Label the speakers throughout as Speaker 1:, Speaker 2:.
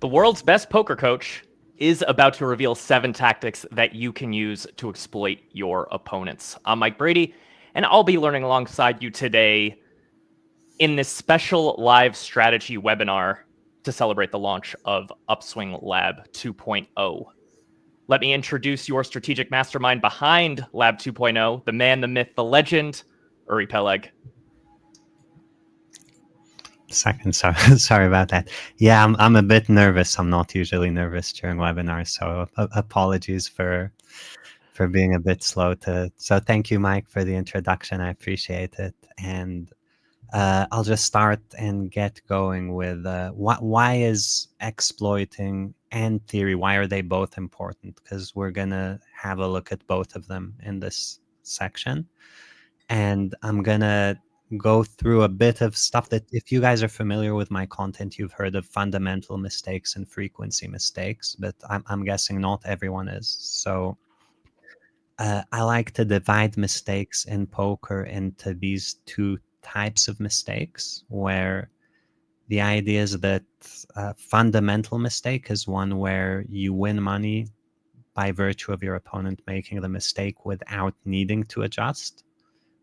Speaker 1: The world's best poker coach is about to reveal 7 tactics that you can use to exploit your opponents. I'm Mike Brady, and I'll be learning alongside you today in this special live strategy webinar to celebrate the launch of Upswing Lab 2.0. Let me introduce your strategic mastermind behind Lab 2.0, the man, the myth, the legend, Uri Peleg.
Speaker 2: Second, sorry about that. Yeah, I'm a bit nervous. I'm not usually nervous during webinars, so apologies for being a bit slow to. So thank you, Mike, for the introduction. I appreciate it, and I'll just start and get going with why is exploiting and theory, why are they both important? Because we're gonna have a look at both of them in this section, and I'm gonna go through a bit of stuff that if you guys are familiar with my content, you've heard of fundamental mistakes and frequency mistakes, but I'm guessing not everyone is. So I like to divide mistakes in poker into these two types of mistakes, where the idea is that fundamental mistake is one where you win money by virtue of your opponent making the mistake without needing to adjust.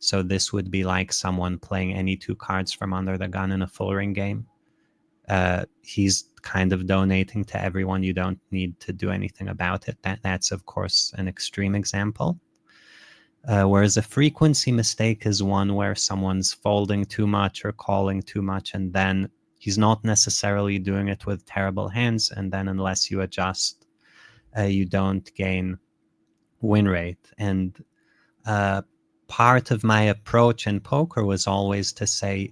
Speaker 2: So this would be like someone playing any 2 cards from under the gun in a full ring game. He's kind of donating to everyone. You don't need to do anything about it. That's of course an extreme example. Whereas a frequency mistake is one where someone's folding too much or calling too much, and then he's not necessarily doing it with terrible hands, and then unless you adjust, you don't gain win rate. And part of my approach in poker was always to say,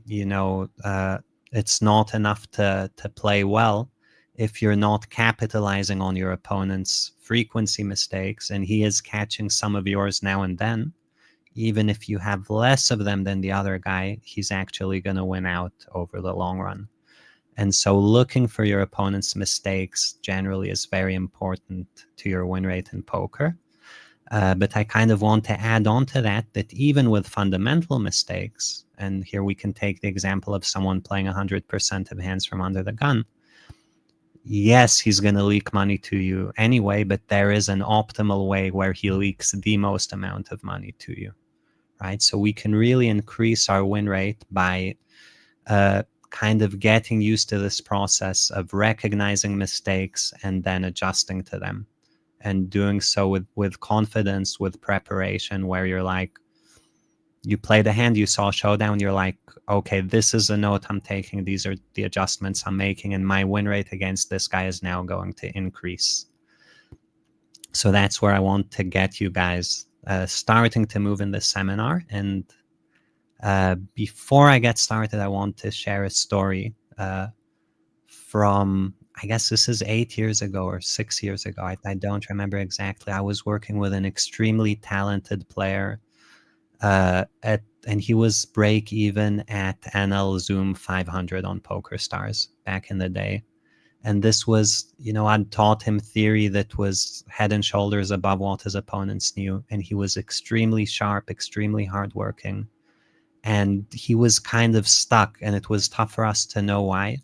Speaker 2: it's not enough to play well if you're not capitalizing on your opponent's frequency mistakes, and he is catching some of yours now and then. Even if you have less of them than the other guy, he's actually going to win out over the long run. And so looking for your opponent's mistakes generally is very important to your win rate in poker. But I kind of want to add on to that even with fundamental mistakes, and here we can take the example of someone playing 100% of hands from under the gun. Yes, he's going to leak money to you anyway, but there is an optimal way where he leaks the most amount of money to you, right? So we can really increase our win rate by kind of getting used to this process of recognizing mistakes and then adjusting to them. And doing so with confidence, with preparation, where you're like, you play the hand, you saw showdown, you're like, okay, this is a note I'm taking, these are the adjustments I'm making, and my win rate against this guy is now going to increase. So that's where I want to get you guys starting to move in this seminar. And before I get started, I want to share a story from, I guess this is 8 years ago or 6 years ago. I don't remember exactly. I was working with an extremely talented player and he was break even at NL Zoom 500 on PokerStars back in the day. And this was, I'd taught him theory that was head and shoulders above what his opponents knew. And he was extremely sharp, extremely hardworking. And he was kind of stuck, and it was tough for us to know why.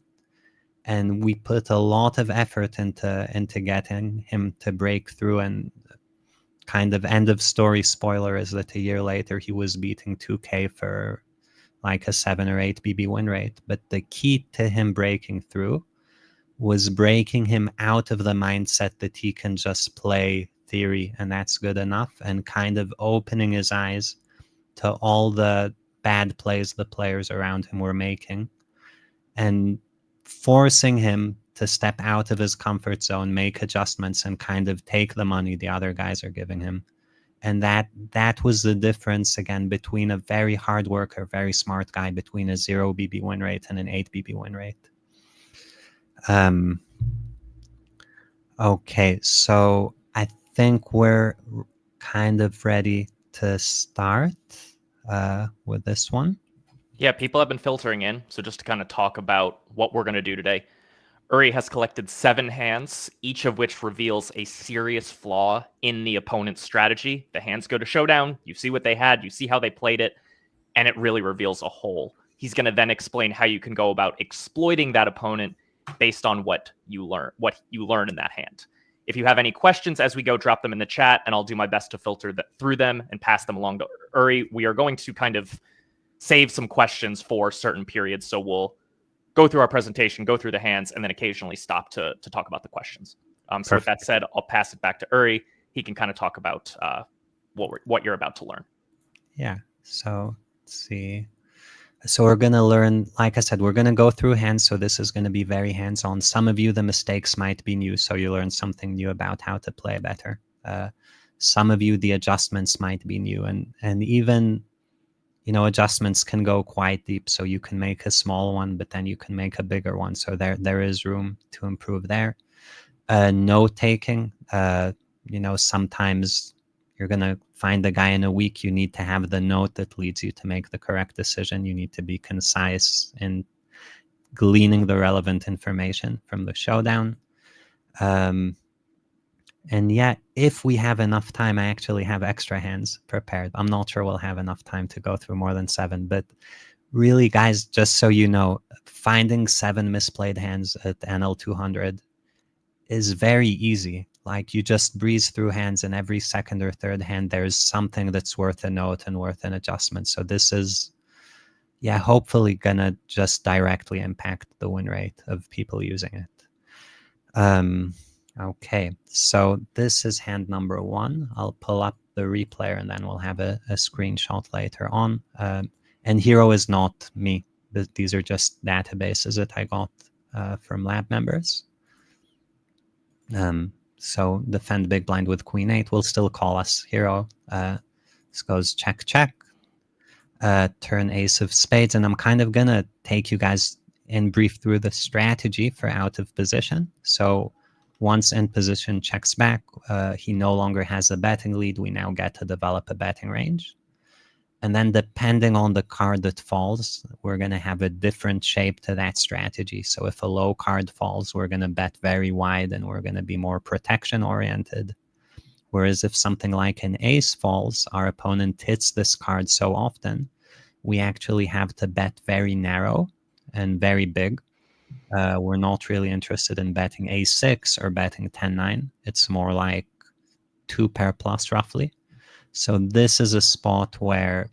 Speaker 2: And we put a lot of effort into getting him to break through, and kind of end of story spoiler is that a year later he was beating 2K for like a 7 or 8 BB win rate. But the key to him breaking through was breaking him out of the mindset that he can just play theory and that's good enough, and kind of opening his eyes to all the bad plays the players around him were making, and forcing him to step out of his comfort zone, make adjustments, and kind of take the money the other guys are giving him. And that was the difference, again, between a very hard worker, very smart guy, between a 0 BB win rate and an 8 BB win rate. Okay, so I think we're kind of ready to start with this one.
Speaker 1: Yeah, people have been filtering in. So just to kind of talk about what we're going to do today. Uri has collected 7 hands, each of which reveals a serious flaw in the opponent's strategy. The hands go to showdown. You see what they had. You see how they played it. And it really reveals a hole. He's going to then explain how you can go about exploiting that opponent based on what you learn in that hand. If you have any questions as we go, drop them in the chat, and I'll do my best to filter through them and pass them along to Uri. We are going to kind of save some questions for certain periods, so we'll go through our presentation, go through the hands, and then occasionally stop to talk about the questions. So with that said, I'll pass it back to Uri. He can kind of talk about what you're about to learn.
Speaker 2: Yeah, so let's see. So we're going to learn, like I said, we're going to go through hands. So this is going to be very hands-on. Some of you, the mistakes might be new. So you learn something new about how to play better. Some of you, the adjustments might be new. And even, adjustments can go quite deep. So you can make a small one, but then you can make a bigger one. So there is room to improve there. Note-taking, sometimes you're going to find the guy in a week. You need to have the note that leads you to make the correct decision. You need to be concise in gleaning the relevant information from the showdown. And yeah, if we have enough time, I actually have extra hands prepared. I'm not sure we'll have enough time to go through more than 7, but really, guys, just so you know, finding 7 misplayed hands at NL 200 is very easy. Like, you just breeze through hands, and every second or third hand there's something that's worth a note and worth an adjustment. So this is, hopefully gonna just directly impact the win rate of people using it. Okay, so this is hand number 1. I'll pull up the replayer and then we'll have a screenshot later on. And Hero is not me. These are just databases that I got from lab members. So defend big blind with queen 8 will still call us hero. This goes check, check. Turn ace of spades, and I'm kind of gonna take you guys in brief through the strategy for out of position. So once in position checks back, he no longer has a betting lead. We now get to develop a betting range. And then depending on the card that falls, we're going to have a different shape to that strategy. So if a low card falls, we're going to bet very wide and we're going to be more protection oriented. Whereas if something like an ace falls, our opponent hits this card so often, we actually have to bet very narrow and very big. We're not really interested in betting a6 or betting 10-9. It's more like 2 pair plus roughly. So this is a spot where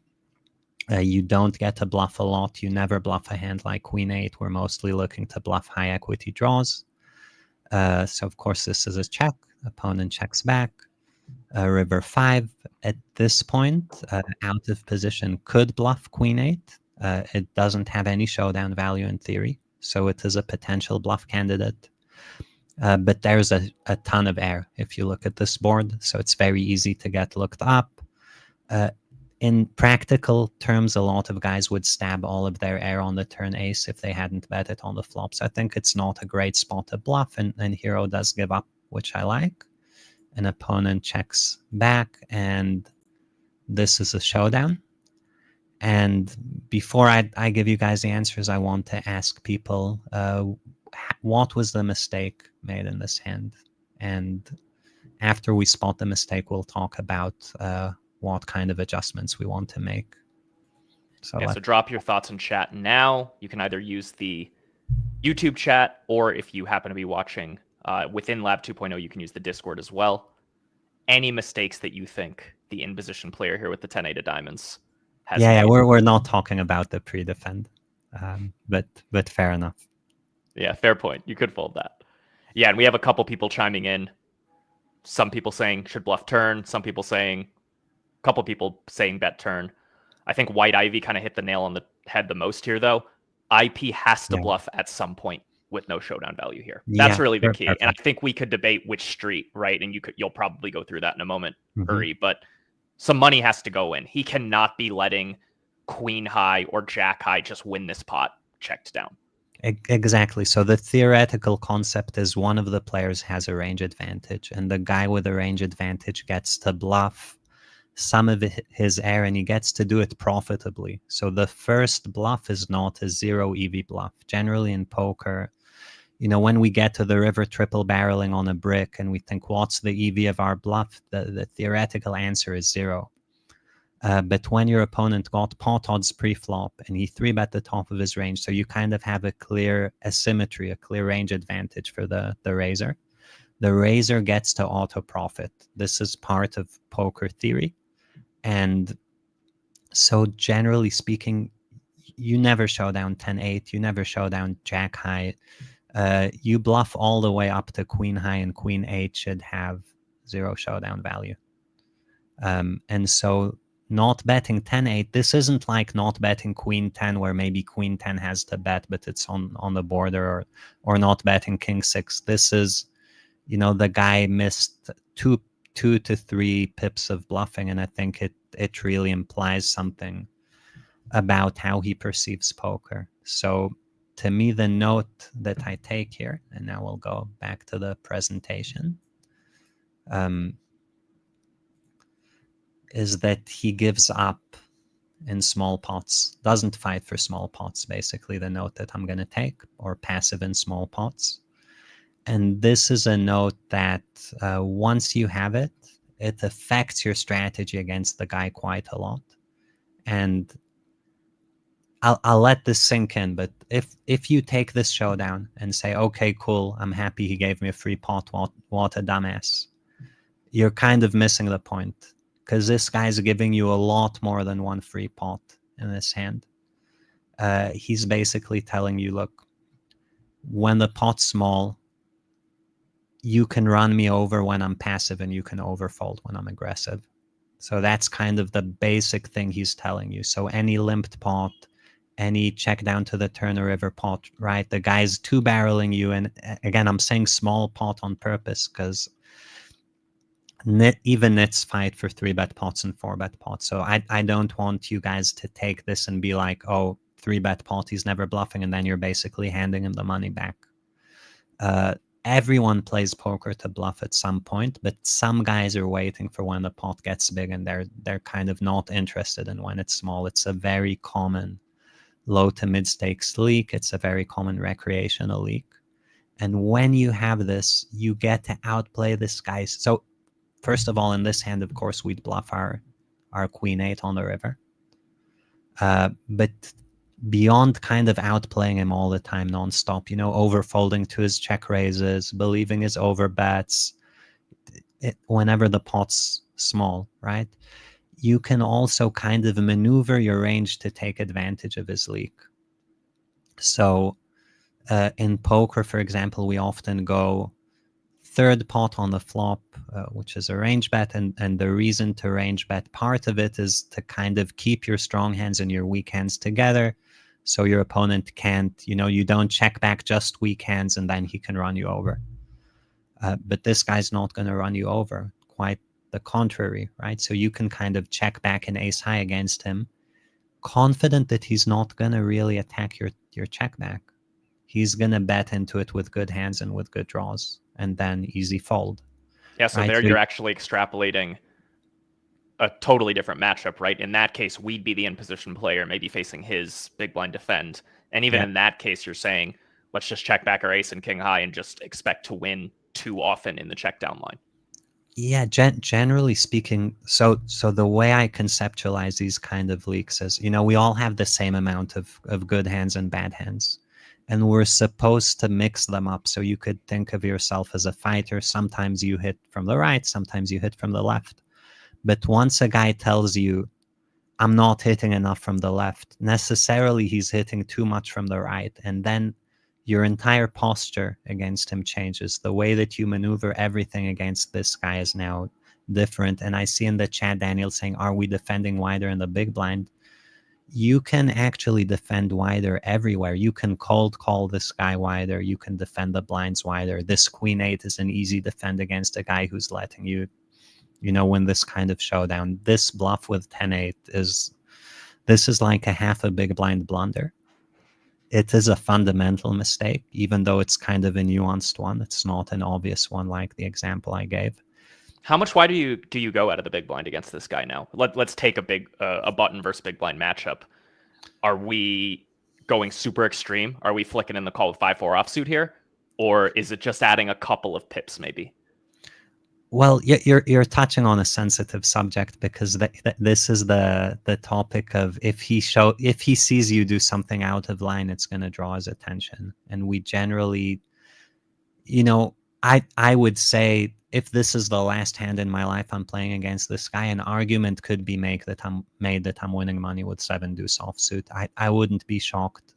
Speaker 2: you don't get to bluff a lot. You never bluff a hand like queen 8. We're mostly looking to bluff high equity draws. So of course this is a check. Opponent checks back. River 5. At this point, out of position could bluff queen 8. It doesn't have any showdown value in theory, so it is a potential bluff candidate. But there's a ton of air if you look at this board, so it's very easy to get looked up. In practical terms, a lot of guys would stab all of their air on the turn ace if they hadn't bet it on the flop. So I think it's not a great spot to bluff, and Hero does give up, which I like. An opponent checks back, and this is a showdown. And before I give you guys the answers, I want to ask people, what was the mistake made in this hand? And after we spot the mistake, we'll talk about what kind of adjustments we want to make.
Speaker 1: So drop your thoughts in chat now. You can either use the YouTube chat, or if you happen to be watching within Lab 2.0, you can use the Discord as well. Any mistakes that you think the in-position player here with the 10-8 of diamonds has made?
Speaker 2: Yeah, we're not talking about the pre-defend, but fair enough.
Speaker 1: Yeah, fair point. You could fold that. Yeah, and we have a couple people chiming in. Some people saying should bluff turn. Some people saying, a couple people saying bet turn. I think White Ivy kind of hit the nail on the head the most here, though. IP has to bluff at some point with no showdown value here. That's really the key. Perfect. And I think we could debate which street, right? And you'll probably go through that in a moment, Uri. But some money has to go in. He cannot be letting queen high or jack high just win this pot checked down.
Speaker 2: Exactly. So the theoretical concept is one of the players has a range advantage, and the guy with a range advantage gets to bluff some of his air, and he gets to do it profitably. So the first bluff is not a 0 EV bluff. Generally in poker, when we get to the river triple barreling on a brick and we think, what's the EV of our bluff? The theoretical answer is 0. But when your opponent got pot odds pre-flop and he 3-bet the top of his range, so you kind of have a clear asymmetry, a clear range advantage for the raiser. The raiser gets to auto profit. This is part of poker theory. And so generally speaking, you never show down 10-8, you never show down jack high. You bluff all the way up to queen high, and queen 8 should have 0 showdown value. And so not betting 10-8, this isn't like not betting queen 10 where maybe queen 10 has to bet but it's on the border, or not betting king 6. This is, the guy missed two to three pips of bluffing, and I think it really implies something about how he perceives poker. So to me, the note that I take here, and now we'll go back to the presentation, is that he gives up in small pots, doesn't fight for small pots, basically the note that I'm going to take, or passive in small pots. And this is a note that once you have it, it affects your strategy against the guy quite a lot. And I'll let this sink in, but if you take this showdown and say, okay, cool, I'm happy he gave me a free pot, what a dumbass, you're kind of missing the point, because this guy's giving you a lot more than one free pot in his hand. He's basically telling you, look, when the pot's small, you can run me over when I'm passive and you can overfold when I'm aggressive. So that's kind of the basic thing he's telling you. So any limped pot, any check down to the turn or river pot, right? The guy's two-barreling you. And again, I'm saying small pot on purpose because even nits fight for 3-bet pots and 4-bet pots. So I don't want you guys to take this and be like, oh, 3-bet pot, he's never bluffing, and then you're basically handing him the money back. Everyone plays poker to bluff at some point, but some guys are waiting for when the pot gets big, and they're kind of not interested in when it's small. It's a very common low to mid stakes leak. It's a very common recreational leak. And when you have this, you get to outplay this guy. So first of all, in this hand, of course, we'd bluff our queen 8 on the river. But beyond kind of outplaying him all the time nonstop, overfolding to his check raises, believing his overbets, whenever the pot's small, right? You can also kind of maneuver your range to take advantage of his leak. So in poker, for example, we often go third pot on the flop, which is a range bet, and the reason to range bet, part of it is to kind of keep your strong hands and your weak hands together, so your opponent can't, you don't check back just weak hands and then he can run you over. But this guy's not going to run you over, quite the contrary, right? So you can kind of check back an ace high against him, confident that he's not going to really attack your check back. He's going to bet into it with good hands and with good draws, and then easy fold.
Speaker 1: Yeah, so
Speaker 2: right?
Speaker 1: there you're actually extrapolating a totally different matchup, right? In that case, we'd be the in-position player, maybe facing his big blind defend. And even in that case, you're saying, let's just check back our ace and king high and just expect to win too often in the check down line.
Speaker 2: Yeah, generally speaking, so the way I conceptualize these kind of leaks is, we all have the same amount of good hands and bad hands, and we're supposed to mix them up. So you could think of yourself as a fighter. Sometimes you hit from the right, sometimes you hit from the left. But once a guy tells you, I'm not hitting enough from the left, necessarily he's hitting too much from the right, and then your entire posture against him changes. The way that you maneuver everything against this guy is now different. And I see in the chat Daniel saying, are we defending wider in the big blind? You can actually defend wider everywhere. You can cold call this guy wider. You can defend the blinds wider. This queen 8 is an easy defend against a guy who's letting you, win this kind of showdown. This bluff with 10-8 is like a half a big blind blunder. It is a fundamental mistake, even though it's kind of a nuanced one. It's not an obvious one like the example I gave.
Speaker 1: How much wider do you go out of the big blind against this guy now? Let's take a button versus big blind matchup. Are we going super extreme? Are we flicking in the call with 5-4 offsuit here? Or is it just adding a couple of pips maybe?
Speaker 2: Well, you're touching on a sensitive subject because this is the topic of if he sees you do something out of line, it's going to draw his attention, and we generally, you know, I would say if this is the last hand in my life I'm playing against this guy, an argument could be made that I'm winning money with 7 deuce offsuit. I wouldn't be shocked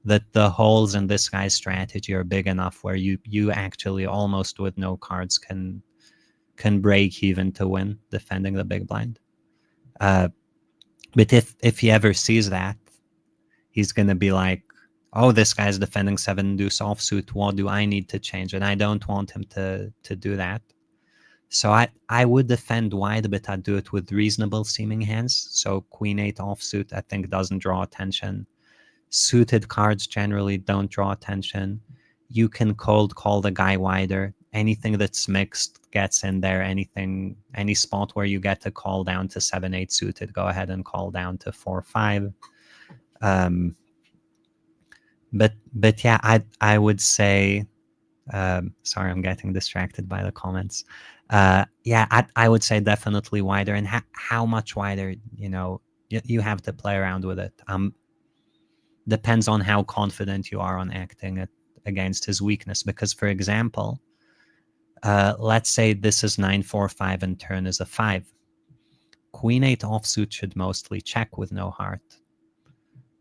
Speaker 2: that the holes in this guy's strategy are big enough where you actually almost with no cards can break even to win defending the big blind. But if he ever sees that, he's gonna be like, "Oh, this guy's defending 7 deuce offsuit. What do I need to change?" And I don't want him to do that. So I would defend wide, but I'd do it with reasonable seeming hands. So Queen 8 offsuit I think doesn't draw attention. Suited cards generally don't draw attention. You can cold call the guy wider. Anything that's mixed gets in there. Any spot where you get to call down to 7-8 suited, go ahead and call down to 4-5. But yeah, I would say. Sorry, I'm getting distracted by the comments. Yeah, I would say definitely wider, and how much wider, you have to play around with it. Depends on how confident you are on acting against his weakness. Because, for example, let's say this is 9-4-5 and turn is a 5. Queen 8 offsuit should mostly check with no heart.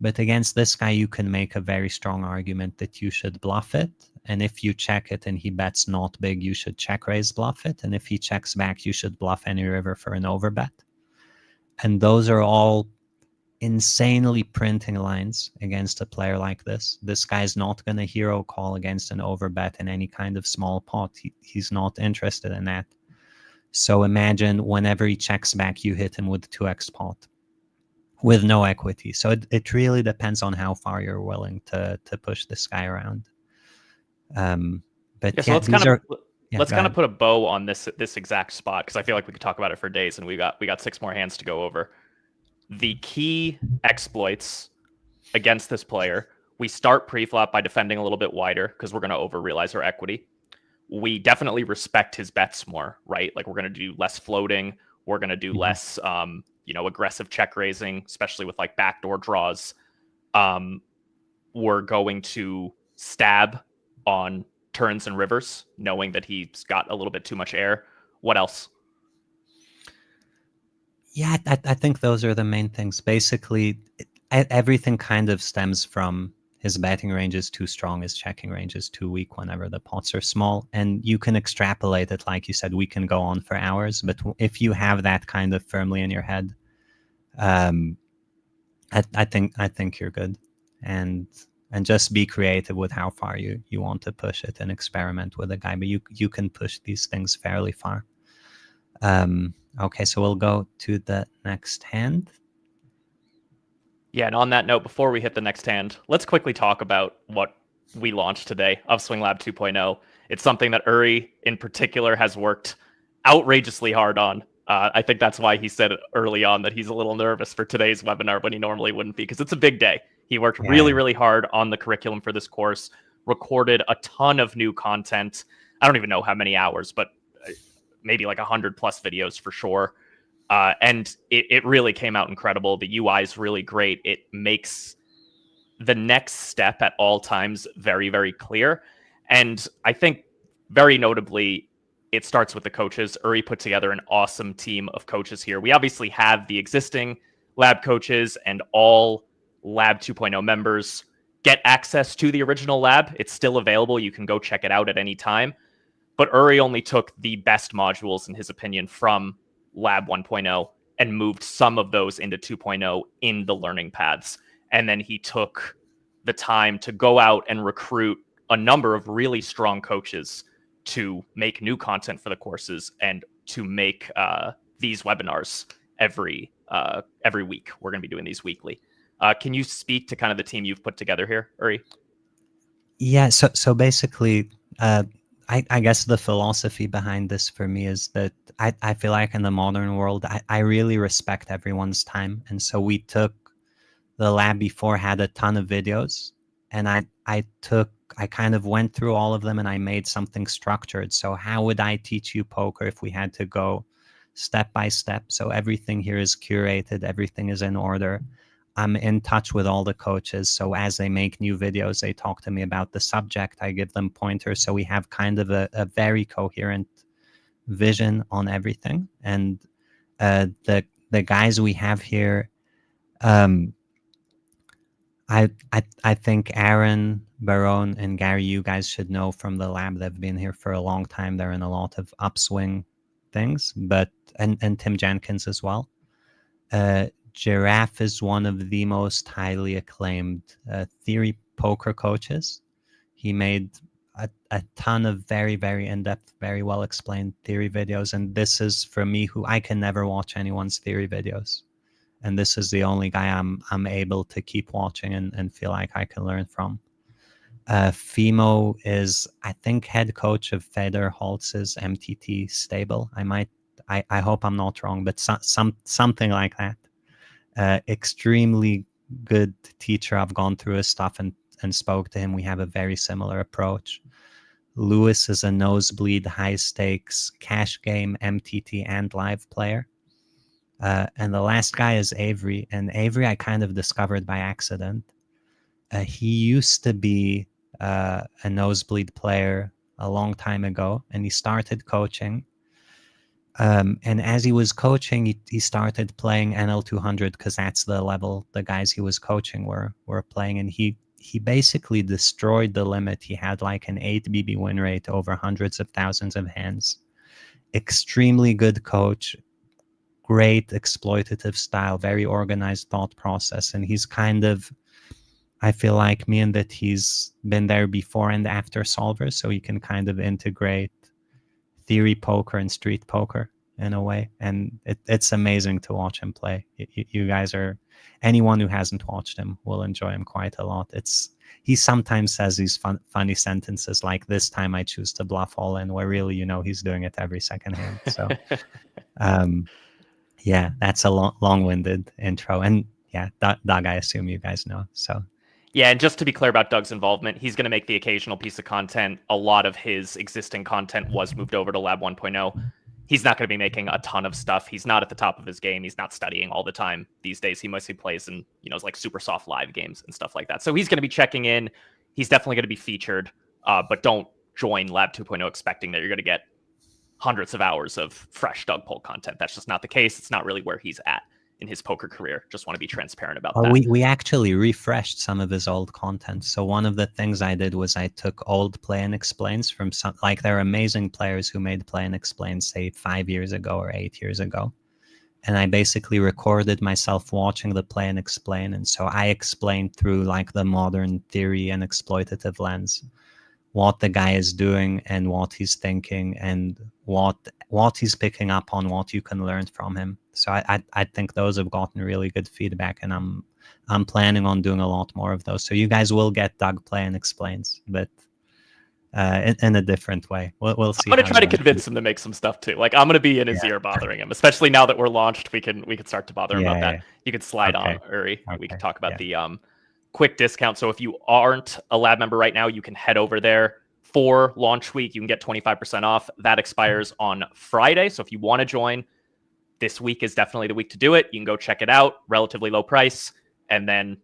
Speaker 2: But against this guy, you can make a very strong argument that you should bluff it. And if you check it and he bets not big, you should check raise bluff it. And if he checks back, you should bluff any river for an overbet. And those are all insanely printing lines against a player like this. This guy's not going to hero call against an overbet in any kind of small pot. He's not interested in that. So imagine whenever he checks back, you hit him with 2x pot with no equity. So it really depends on how far you're willing to push this guy around. But
Speaker 1: so
Speaker 2: yeah,
Speaker 1: let's kind of put a bow on this exact spot, because I feel like we could talk about it for days, and we got 6 more hands to go over. The key exploits against this player: we start pre-flop by defending a little bit wider because we're going to over-realize our equity. We definitely respect his bets more, right? Like, we're going to do less floating. We're going to do less, aggressive check raising, especially with like backdoor draws. We're going to stab on turns and rivers, knowing that he's got a little bit too much air. What else?
Speaker 2: Yeah, I think those are the main things. Basically, everything kind of stems from his betting range is too strong, his checking range is too weak whenever the pots are small. And you can extrapolate it, like you said, we can go on for hours. But if you have that kind of firmly in your head, I think you're good. And just be creative with how far you want to push it and experiment with a guy. But you can push these things fairly far. Okay, so we'll go to the next hand.
Speaker 1: Yeah, and on that note, before we hit the next hand, let's quickly talk about what we launched today of Swing Lab 2.0. It's something that Uri, in particular, has worked outrageously hard on. I think that's why he said early on that he's a little nervous for today's webinar when he normally wouldn't be, because it's a big day. He worked really, really hard on the curriculum for this course, recorded a ton of new content. I don't even know how many hours, but maybe like 100 plus videos for sure. And it really came out incredible. The UI is really great. It makes the next step at all times very, very clear. And I think very notably, it starts with the coaches. Uri put together an awesome team of coaches here. We obviously have the existing lab coaches, and all Lab 2.0 members get access to the original lab. It's still available. You can go check it out at any time. But Uri only took the best modules, in his opinion, from Lab 1.0 and moved some of those into 2.0 in the learning paths. And then he took the time to go out and recruit a number of really strong coaches to make new content for the courses and to make these webinars every week. We're going to be doing these weekly. Can you speak to kind of the team you've put together here, Uri?
Speaker 2: Yeah, so basically, I guess the philosophy behind this for me is that I feel like in the modern world, I really respect everyone's time. And so we took the lab before, had a ton of videos, and I took I kind of went through all of them and I made something structured. So how would I teach you poker if we had to go step by step? So everything here is curated, everything is in order. I'm in touch with all the coaches. So as they make new videos, they talk to me about the subject. I give them pointers. So we have kind of a very coherent vision on everything. And the guys we have here, um, I think Aaron, Barone, and Gary, you guys should know from the lab. They've been here for a long time. They're in a lot of upswing things, but and Tim Jenkins as well. Giraffe is one of the most highly acclaimed theory poker coaches. He made a ton of very, very in-depth, very well-explained theory videos, and this is, for me, who I can never watch anyone's theory videos. And this is the only guy I'm able to keep watching and feel like I can learn from. Fimo is, I think, head coach of Feder Holtz's MTT stable. I hope I'm not wrong, but something like that. Extremely good teacher. I've gone through his stuff and spoke to him. We have a very similar approach. Lewis is a nosebleed, high stakes, cash game, MTT, and live player. And the last guy is Avery. And Avery I kind of discovered by accident. He used to be a nosebleed player a long time ago, and he started coaching. And as he was coaching, he started playing NL200 because that's the level the guys he was coaching were playing. And he basically destroyed the limit. He had like an 8 BB win rate over hundreds of thousands of hands. Extremely good coach, great exploitative style, very organized thought process. And he's kind of, I feel like me, in that he's been there before and after solvers, so he can kind of integrate theory poker and street poker in a way. And it's amazing to watch him play. You guys are, anyone who hasn't watched him will enjoy him quite a lot. He sometimes says these funny sentences like, "This time I choose to bluff all in," where really, he's doing it every second hand. So yeah, that's a long-winded intro. And yeah, Doug, I assume you guys know. So
Speaker 1: yeah, and just to be clear about Doug's involvement, he's going to make the occasional piece of content. A lot of his existing content was moved over to Lab 1.0. He's not going to be making a ton of stuff. He's not at the top of his game. He's not studying all the time these days. He mostly plays in, like super soft live games and stuff like that. So he's going to be checking in. He's definitely going to be featured, but don't join Lab 2.0 expecting that you're going to get hundreds of hours of fresh Doug Polk content. That's just not the case. It's not really where he's at in his poker career. Just want to be transparent about that.
Speaker 2: We actually refreshed some of his old content. So one of the things I did was I took old Play and Explains from some, like, there are amazing players who made Play and Explain, say 5 years ago or 8 years ago. And I basically recorded myself watching the Play and Explain. And so I explained through like the modern theory and exploitative lens what the guy is doing and what he's thinking and what he's picking up on, what you can learn from him. So I think those have gotten really good feedback, and I'm planning on doing a lot more of those. So you guys will get Doug Play and Explains, but in a different way. We'll see.
Speaker 1: I'm gonna try to convince him to make some stuff too. Like, I'm gonna be in his ear bothering him, especially now that we're launched. We can start to bother him about that. You could slide on, Uri. We can talk about the quick discount. So if you aren't a lab member right now, you can head over there for launch week. You can get 25% off. That expires on Friday. So if you want to join, this week is definitely the week to do it. You can go check it out, relatively low price, and then,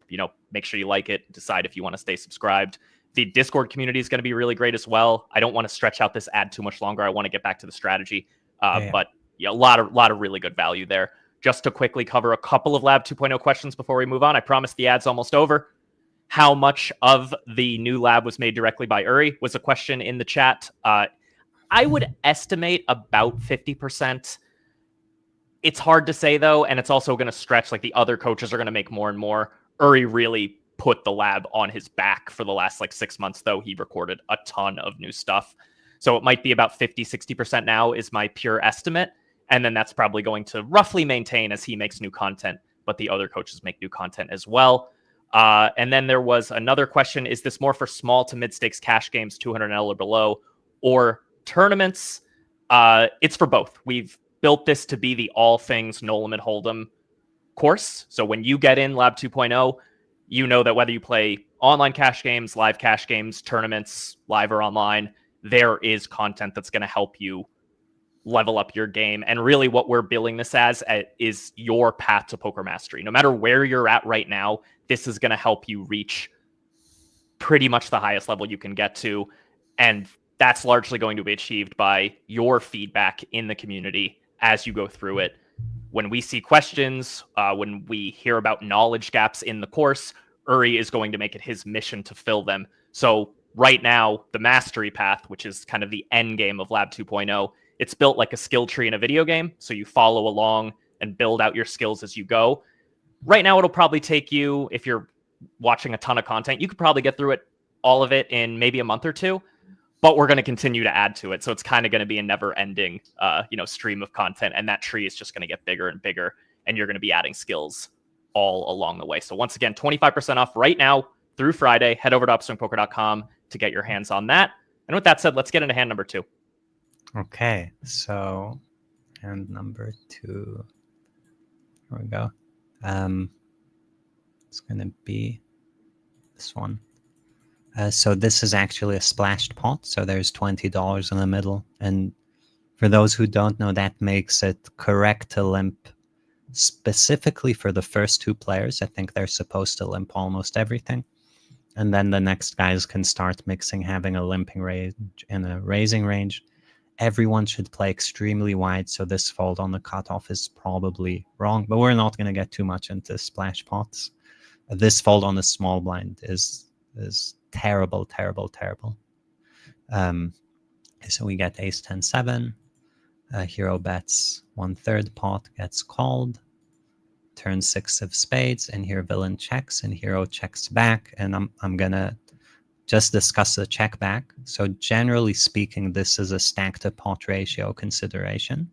Speaker 1: make sure you like it, decide if you want to stay subscribed. The Discord community is going to be really great as well. I don't want to stretch out this ad too much longer. I want to get back to the strategy, but a lot of really good value there. Just to quickly cover a couple of Lab 2.0 questions before we move on. I promise the ad's almost over. How much of the new lab was made directly by Uri was a question in the chat. I would estimate about 50%. It's hard to say, though, and it's also going to stretch. Like, the other coaches are going to make more and more. Uri really put the lab on his back for the last 6 months, though. He recorded a ton of new stuff. So it might be about 50-60% now is my pure estimate. And then that's probably going to roughly maintain as he makes new content, but the other coaches make new content as well. And then there was another question. Is this more for small to mid-stakes cash games, 200 NL or below, or tournaments? It's for both. We've built this to be the all things no limit hold'em course. So when you get in Lab 2.0, you know that whether you play online cash games, live cash games, tournaments, live or online, there is content that's going to help you level up your game. And really what we're billing this as is your path to poker mastery. No matter where you're at right now, this is going to help you reach pretty much the highest level you can get to. And that's largely going to be achieved by your feedback in the community as you go through it. When we see questions, when we hear about knowledge gaps in the course, Uri is going to make it his mission to fill them. So right now, the mastery path, which is kind of the end game of Lab 2.0, it's built like a skill tree in a video game. So you follow along and build out your skills as you go. Right now, it'll probably take you, if you're watching a ton of content, you could probably get through it, all of it, in maybe a month or two. But we're going to continue to add to it. So it's kind of going to be a never-ending, stream of content. And that tree is just going to get bigger and bigger. And you're going to be adding skills all along the way. So once again, 25% off right now through Friday. Head over to upswingpoker.com to get your hands on that. And with that said, let's get into hand number 2.
Speaker 2: Okay, so hand number 2. Here we go. It's going to be this one. So this is actually a splashed pot. So there's $20 in the middle. And for those who don't know, that makes it correct to limp specifically for the first 2 players. I think they're supposed to limp almost everything. And then the next guys can start mixing, having a limping range and a raising range. Everyone should play extremely wide. So this fold on the cutoff is probably wrong, but we're not going to get too much into splash pots. This fold on the small blind is terrible, terrible, terrible. So we get ace 10 7. Hero bets 1/3 pot, gets called. Turn 6 of spades, and here villain checks, and hero checks back. And I'm gonna just discuss the check back. So generally speaking, this is a stack to pot ratio consideration,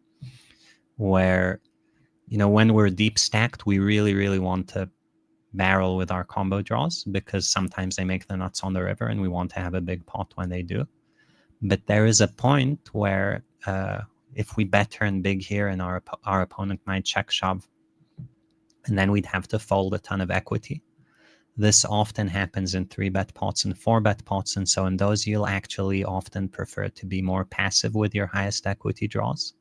Speaker 2: where when we're deep stacked, we really, really want to barrel with our combo draws because sometimes they make the nuts on the river and we want to have a big pot when they do. But there is a point where if we bet turn big here and our opponent might check shove, and then we'd have to fold a ton of equity. This often happens in 3-bet pots and 4-bet pots, and so in those you'll actually often prefer to be more passive with your highest equity draws,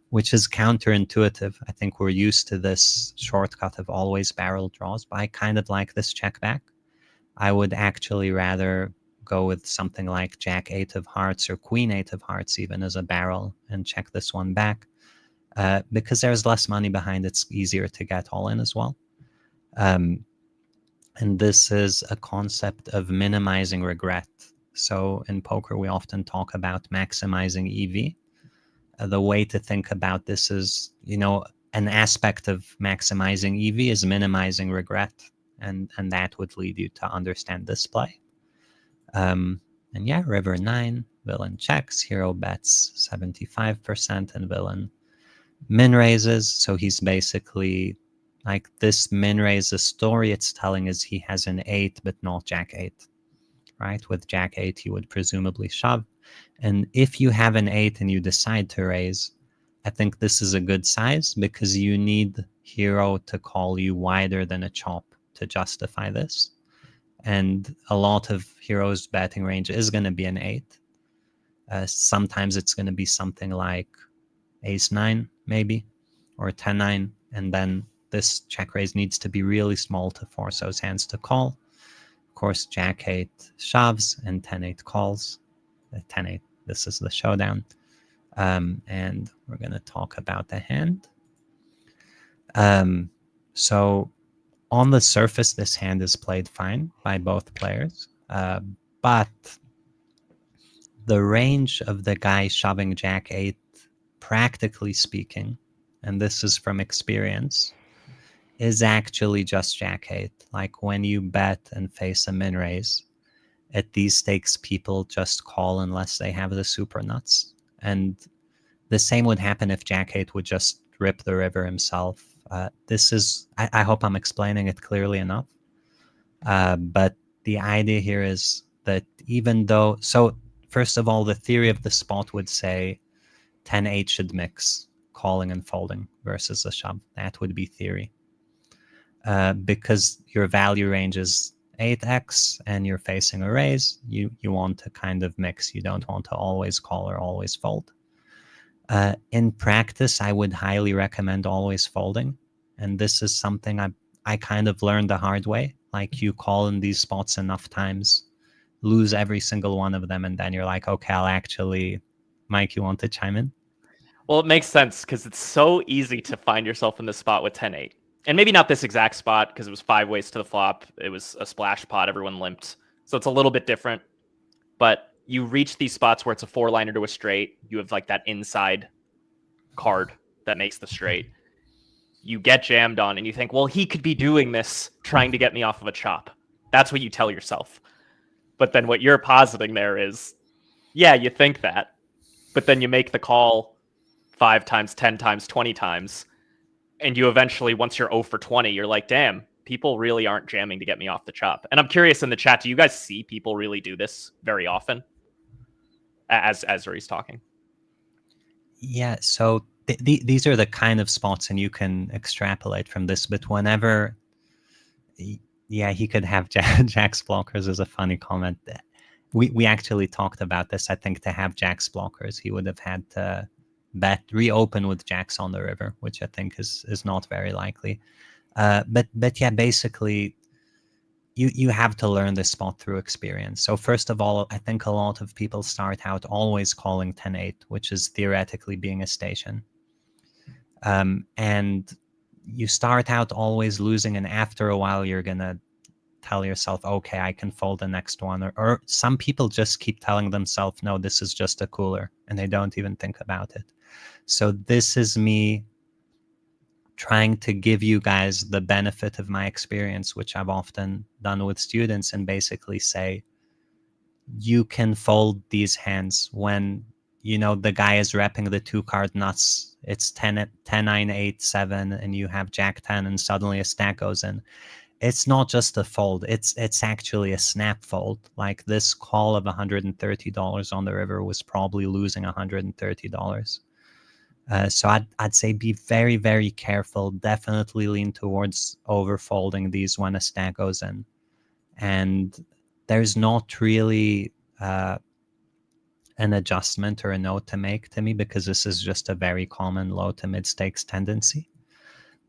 Speaker 2: which is counterintuitive. I think we're used to this shortcut of always barrel draws, but I kind of like this check back. I would actually rather go with something like Jack 8 of hearts or Queen 8 of hearts even as a barrel and check this one back. Because there's less money behind, it's easier to get all in as well. And this is a concept of minimizing regret. So in poker, we often talk about maximizing EV. The way to think about this is, an aspect of maximizing EV is minimizing regret. And that would lead you to understand this play. And yeah, river 9, villain checks, hero bets 75%, and villain min raises. So he's basically like this min raise. The story it's telling is he has an 8, but not Jack 8, right? With Jack 8, he would presumably shove. And if you have an 8 and you decide to raise, I think this is a good size because you need hero to call you wider than a chop to justify this. And a lot of heroes' betting range is going to be an 8. Sometimes it's going to be something like ace 9 maybe, or 10 9, and then this check raise needs to be really small to force those hands to call. Of course, Jack 8 shoves and 10 8 calls. 10 8, this is the showdown. And we're going to talk about the hand. So on the surface, this hand is played fine by both players, but the range of the guy shoving Jack 8, practically speaking, and this is from experience, is actually just Jack 8. Like when you bet and face a min raise, at these stakes, people just call unless they have the super nuts. And the same would happen if Jack 8 would just rip the river himself. This is, I hope I'm explaining it clearly enough. But the idea here is that even though, so first of all, the theory of the spot would say 10-8 should mix calling and folding versus a shove. That would be theory. Because your value range is 8x and you're facing a raise, you want to kind of mix. You don't want to always call or always fold. In practice, I would highly recommend always folding. And this is something I kind of learned the hard way. Like, you call in these spots enough times, lose every single one of them, and then you're like, okay, I'll actually... Mike, you want to chime in?
Speaker 1: Well, it makes sense because it's so easy to find yourself in this spot with 10-8. And maybe not this exact spot because it was 5 ways to the flop. It was a splash pot. Everyone limped. So it's a little bit different. But you reach these spots where it's a 4-liner to a straight. You have like that inside card that makes the straight. You get jammed on and you think, well, he could be doing this trying to get me off of a chop. That's what you tell yourself. But then what you're positing there is, yeah, you think that. But then you make the call 5 times, 10 times, 20 times. And you eventually, once you're 0 for 20, you're like, damn, people really aren't jamming to get me off the chop. And I'm curious in the chat, do you guys see people really do this very often as Uri's talking?
Speaker 2: Yeah, so these are the kind of spots, and you can extrapolate from this, but whenever... Yeah, he could have Jack's blockers is a funny comment. We actually talked about this. I think to have Jack's blockers, he would have had to reopen with Jacks on the river, which I think is not very likely. But yeah, basically, you have to learn this spot through experience. So first of all, I think a lot of people start out always calling 10-8, which is theoretically being a station. And you start out always losing, and after a while, you're going to tell yourself, okay, I can fold the next one. Or some people just keep telling themselves, no, this is just a cooler, and they don't even think about it. So this is me trying to give you guys the benefit of my experience, which I've often done with students, and basically say, you can fold these hands when, you know, the guy is repping the 2-card nuts. It's 10, 9, 8, 7, and you have Jack 10, and suddenly a stack goes in. It's not just a fold. It's actually a snap fold. Like, this call of $130 on the river was probably losing $130. So I'd say be very, very careful. Definitely lean towards overfolding these when a stack goes in. And there's not really an adjustment or a note to make to me, because this is just a very common low to mid stakes tendency.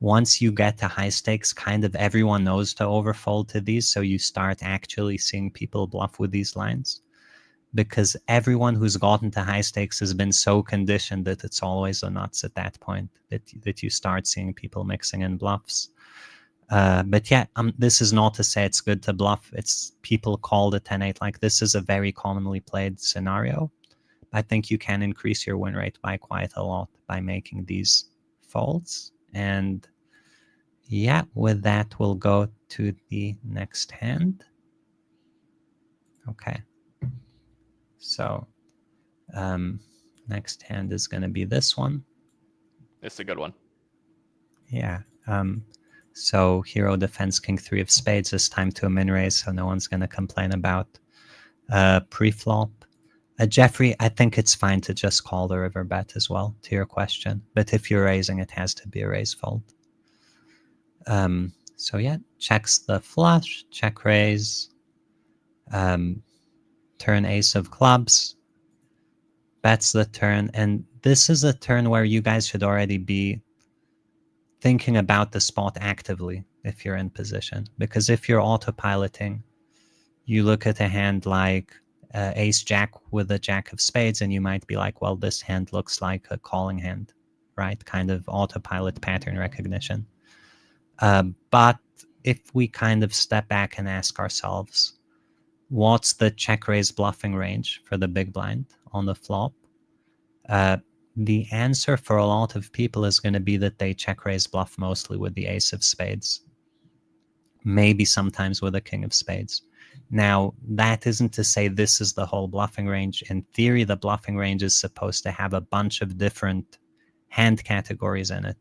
Speaker 2: Once you get to high stakes, kind of everyone knows to overfold to these, so you start actually seeing people bluff with these lines, because everyone who's gotten to high stakes has been so conditioned that it's always the nuts at that point that you start seeing people mixing in bluffs. But yeah, this is not to say it's good to bluff. It's people call the 10-8. Like, this is a very commonly played scenario. I think you can increase your win rate by quite a lot by making these folds. And yeah, with that, we'll go to the next hand. Okay. So next hand is going to be this one.
Speaker 1: It's a good one.
Speaker 2: Yeah. So hero defends king 3 of spades. It's time to a min raise, so no one's going to complain about pre-flop. Jeffrey, I think it's fine to just call the river bet as well, to your question. But if you're raising, it has to be a raise fold. So yeah, checks the flush, check raise, turn ace of clubs, bets the turn. And this is a turn where you guys should already be thinking about the spot actively if you're in position. Because if you're autopiloting, you look at a hand like ace jack with a jack of spades, and you might be like, well, this hand looks like a calling hand, right? Kind of autopilot pattern recognition. But if we kind of step back and ask ourselves, what's the check raise bluffing range for the big blind on the flop? The answer for a lot of people is going to be that they check raise bluff mostly with the ace of spades, maybe sometimes with a king of spades. Now, that isn't to say this is the whole bluffing range. In theory, the bluffing range is supposed to have a bunch of different hand categories in it.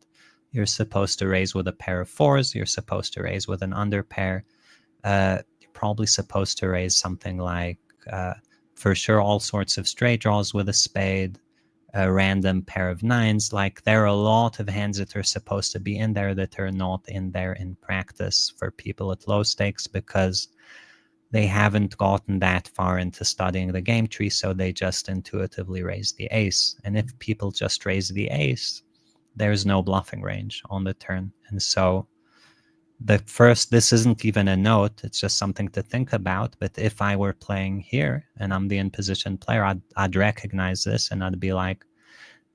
Speaker 2: You're supposed to raise with a pair of fours. You're supposed to raise with an under pair. You're probably supposed to raise something like, for sure, all sorts of straight draws with a spade. a random pair of nines. Like, there are a lot of hands that are supposed to be in there that are not in there in practice for people at low stakes, because they haven't gotten that far into studying the game tree, so they just intuitively raise the ace. And if people just raise the ace, there's no bluffing range on the turn. And so this isn't even a note, it's just something to think about. But if I were playing here and I'm the in position player, I'd recognize this and I'd be like,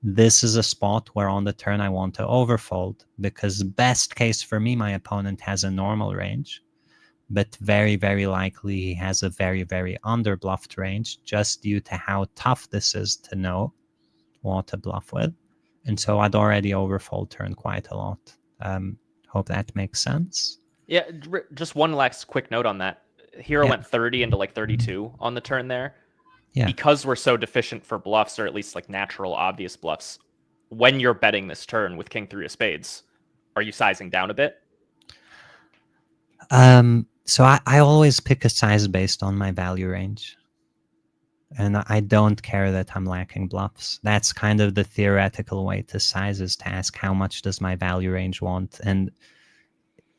Speaker 2: this is a spot where on the turn I want to overfold, because best case for me, my opponent has a normal range, but very, very likely he has a very, very under-bluffed range, just due to how tough this is to know what to bluff with. And so I'd already overfold turn quite a lot. Hope that makes sense.
Speaker 1: Yeah, just one last quick note on that. Hero went 30 into like 32 on the turn there.
Speaker 2: Yeah.
Speaker 1: Because we're so deficient for bluffs, or at least like natural, obvious bluffs, when you're betting this turn with King 3 of spades, are you sizing down a bit?
Speaker 2: So I always pick a size based on my value range. And I don't care that I'm lacking bluffs. That's kind of the theoretical way to size, is to ask how much does my value range want. And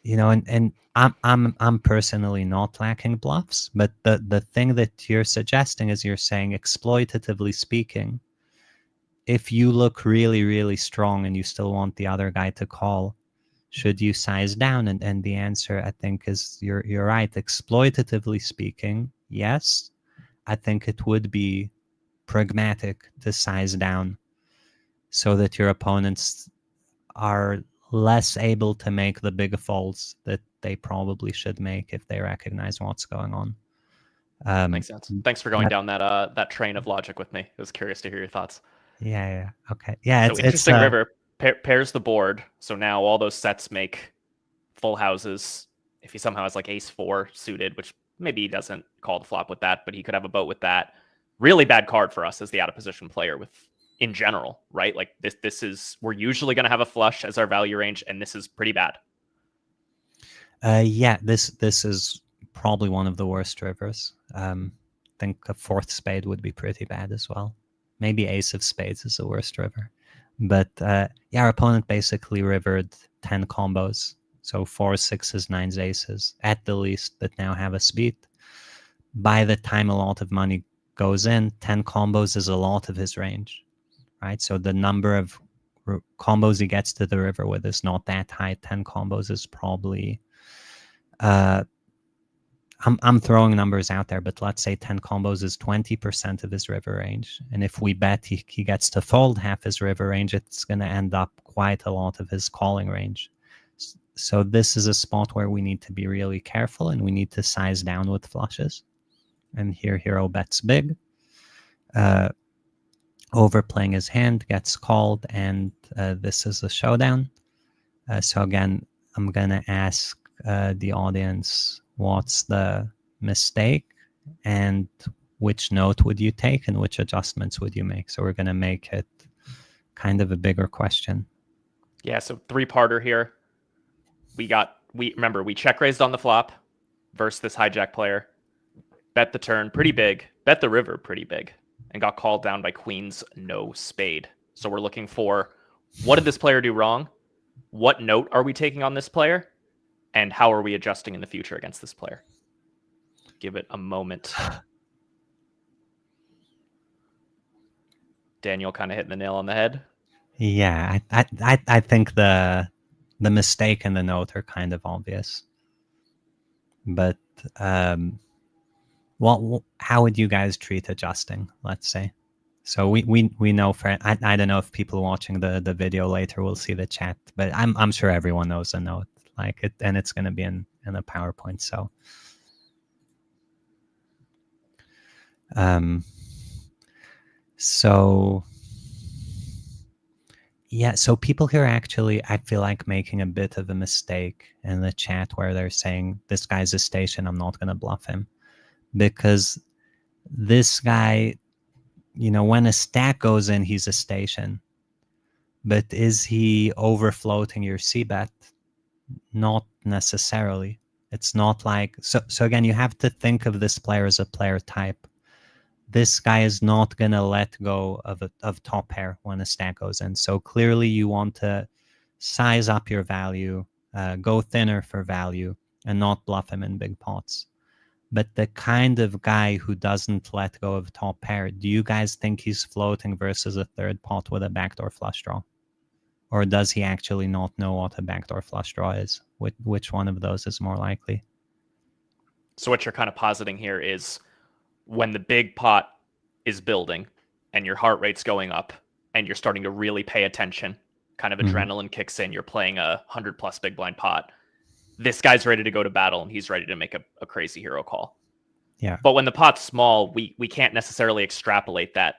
Speaker 2: and I'm personally not lacking bluffs, but the thing that you're suggesting is, you're saying, exploitatively speaking, if you look really, really strong and you still want the other guy to call, should you size down? And the answer, I think, is you're right. Exploitatively speaking, yes. I think it would be pragmatic to size down so that your opponents are less able to make the big folds that they probably should make if they recognize what's going on.
Speaker 1: Makes sense. Thanks for going down that train of logic with me. I was curious to hear your thoughts.
Speaker 2: Yeah. Okay. Yeah.
Speaker 1: So interesting river pairs the board. So now all those sets make full houses. If he somehow has like ace 4 suited, which maybe he doesn't call the flop with that, but he could have a boat with that. Really bad card for us as the out of position player with in general, right? Like this is, we're usually going to have a flush as our value range, and this is pretty bad.
Speaker 2: Yeah, this is probably one of the worst rivers. I think a 4th spade would be pretty bad as well. Maybe ace of spades is the worst river. But yeah, our opponent basically rivered 10 combos. So 4s, 6s, 9s, aces, at the least, that now have a speed. By the time a lot of money goes in, 10 combos is a lot of his range, right? So the number of combos he gets to the river with is not that high. 10 combos is probably, I'm throwing numbers out there, but let's say 10 combos is 20% of his river range. And if we bet he gets to fold half his river range, it's going to end up quite a lot of his calling range. So this is a spot where we need to be really careful, and we need to size down with flushes. And here hero bets big. Overplaying his hand gets called, and this is a showdown. So again, I'm going to ask the audience, what's the mistake, and which note would you take, and which adjustments would you make? So we're going to make it kind of a bigger question.
Speaker 1: Yeah, so 3-parter here. We check raised on the flop versus this hijack player. Bet the turn pretty big, bet the river pretty big, and got called down by queens no spade. So we're looking for, what did this player do wrong? What note are we taking on this player? And how are we adjusting in the future against this player? Give it a moment. Daniel kind of hitting the nail on the head.
Speaker 2: Yeah, I think the mistake and the note are kind of obvious. But how would you guys treat adjusting, let's say? So we know, for I don't know if people watching the video later will see the chat, but I'm sure everyone knows a note like it, and it's going to be in a PowerPoint. So yeah, so people here actually, I feel like, making a bit of a mistake in the chat where they're saying, this guy's a station, I'm not going to bluff him. Because this guy, when a stack goes in, he's a station. But is he overfloating your c-bet? Not necessarily. It's not like, so again, you have to think of this player as a player type. this guy is not going to let go of top pair when a stack goes in. So clearly you want to size up your value, go thinner for value, and not bluff him in big pots. But the kind of guy who doesn't let go of top pair, do you guys think he's floating versus a third pot with a backdoor flush draw? Or does he actually not know what a backdoor flush draw is? Which one of those is more likely?
Speaker 1: So what you're kind of positing here is when the big pot is building and your heart rate's going up and you're starting to really pay attention, kind of adrenaline kicks in, you're playing a 100 plus big blind pot, this guy's ready to go to battle and he's ready to make a crazy hero call.
Speaker 2: Yeah.
Speaker 1: But when the pot's small, we can't necessarily extrapolate that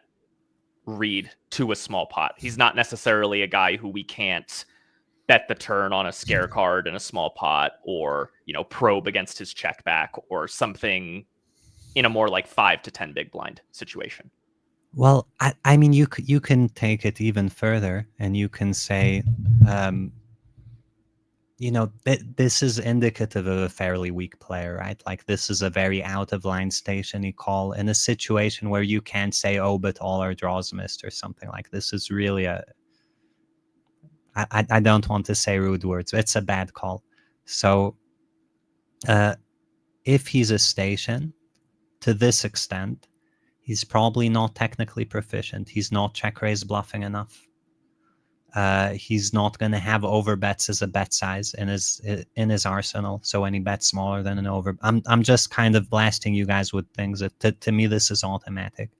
Speaker 1: read to a small pot. He's not necessarily a guy who we can't bet the turn on a scare card in a small pot, or, you know, probe against his check back or something in a more like 5 to 10 big blind situation.
Speaker 2: Well, I mean, you can take it even further, and you can say, you know, this is indicative of a fairly weak player, right? Like, this is a very out of line stationy call in a situation where you can't say, oh, but all our draws missed or something. Like, this is really I don't want to say rude words. It's a bad call. So if he's a station to this extent, he's probably not technically proficient. He's not check raise bluffing enough. He's not going to have overbets as a bet size in his arsenal. So when he bets smaller than an over, I'm just kind of blasting you guys with things that to me this is automatic.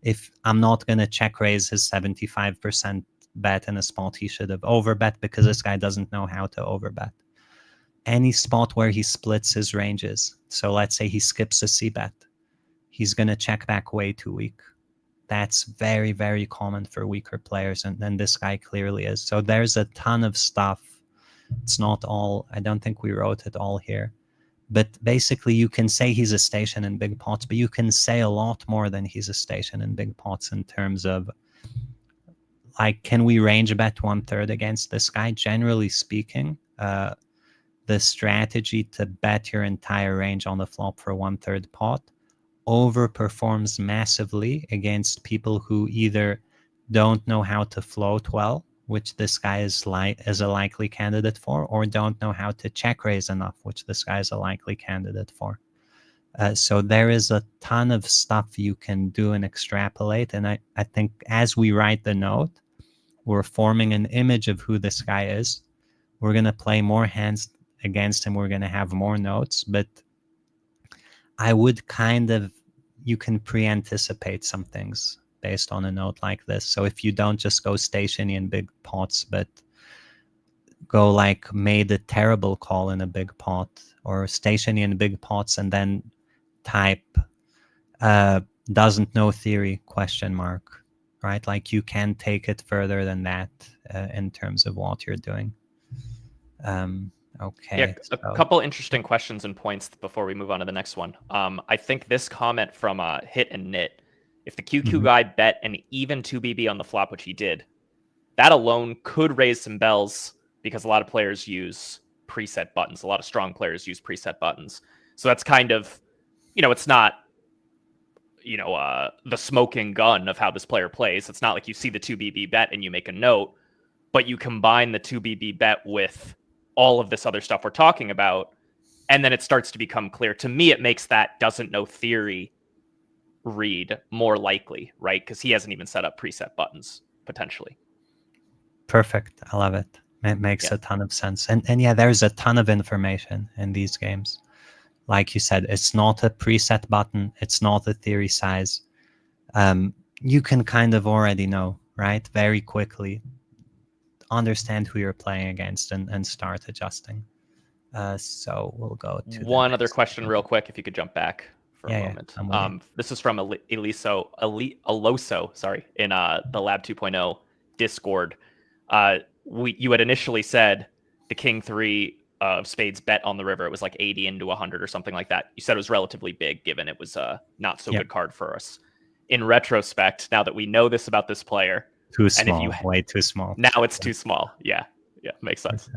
Speaker 2: If I'm not going to check raise his 75% bet in a spot he should have overbet, because this guy doesn't know how to overbet. Any spot where he splits his ranges, so let's say he skips a C bet, he's going to check back way too weak. That's very, very common for weaker players, and this guy clearly is. So there's a ton of stuff. It's not all, I don't think we wrote it all here. But basically, you can say he's a station in big pots, but you can say a lot more than he's a station in big pots in terms of, like, can we range bet 1/3 against this guy? Generally speaking, the strategy to bet your entire range on the flop for 1/3 pot overperforms massively against people who either don't know how to float well, which this guy is a likely candidate for, or don't know how to check raise enough, which this guy is a likely candidate for. So there is a ton of stuff you can do and extrapolate. And I think as we write the note, we're forming an image of who this guy is. We're going to play more hands against him. We're going to have more notes, but I would you can pre-anticipate some things based on a note like this. So if you don't just go stationy in big pots, but go like made a terrible call in a big pot, or stationy in big pots and then type doesn't know theory ? Right? Like, you can take it further than that in terms of what you're doing. Okay.
Speaker 1: Yeah, a couple interesting questions and points before we move on to the next one. I think this comment from Hit and Knit, if the QQ guy bet an even 2BB on the flop, which he did, that alone could raise some bells, because a lot of players use preset buttons. A lot of strong players use preset buttons. So that's kind of, you know, it's not, you know, the smoking gun of how this player plays. It's not like you see the 2BB bet and you make a note, but you combine the 2BB bet with all of this other stuff we're talking about, and then it starts to become clear. To me, it makes that doesn't know theory read more likely, right? Because he hasn't even set up preset buttons, potentially.
Speaker 2: Perfect. I love it. It makes a ton of sense. And yeah, there's a ton of information in these games. Like you said, it's not a preset button. It's not a theory size. You can kind of already know, right? Very quickly understand who you're playing against and start adjusting. So we'll go to
Speaker 1: one other question real quick, if you could jump back for a moment. This is from Aloso, sorry, in the Lab 2.0 Discord. You had initially said the King 3 of spades bet on the river. It was like 80 into 100 or something like that. You said it was relatively big, given it was a not so good card for us. In retrospect, now that we know this about this player,
Speaker 2: too small, way too small.
Speaker 1: Now it's too small. Yeah, makes sense.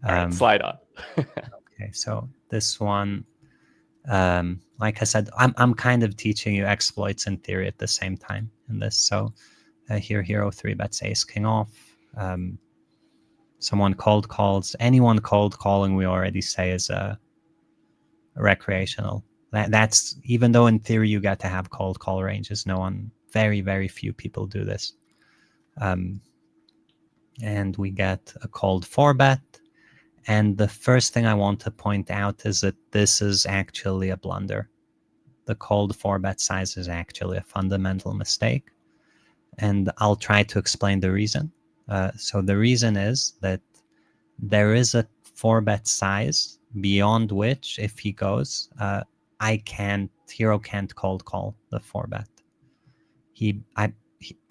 Speaker 1: All right, slide on.
Speaker 2: Okay, so this one, Like I said, I'm kind of teaching you exploits in theory at the same time in this. So here, hero 3 bets ace king off. Someone cold calls. Anyone cold calling, we already say is a recreational. That's even though in theory you got to have cold call ranges. No one, very few people do this. And we get a cold 4-bet. And the first thing I want to point out is that this is actually a blunder. The cold 4-bet size is actually a fundamental mistake. And I'll try to explain the reason. So the reason is that there is a 4-bet size beyond which, if he goes, hero can't cold call the 4-bet.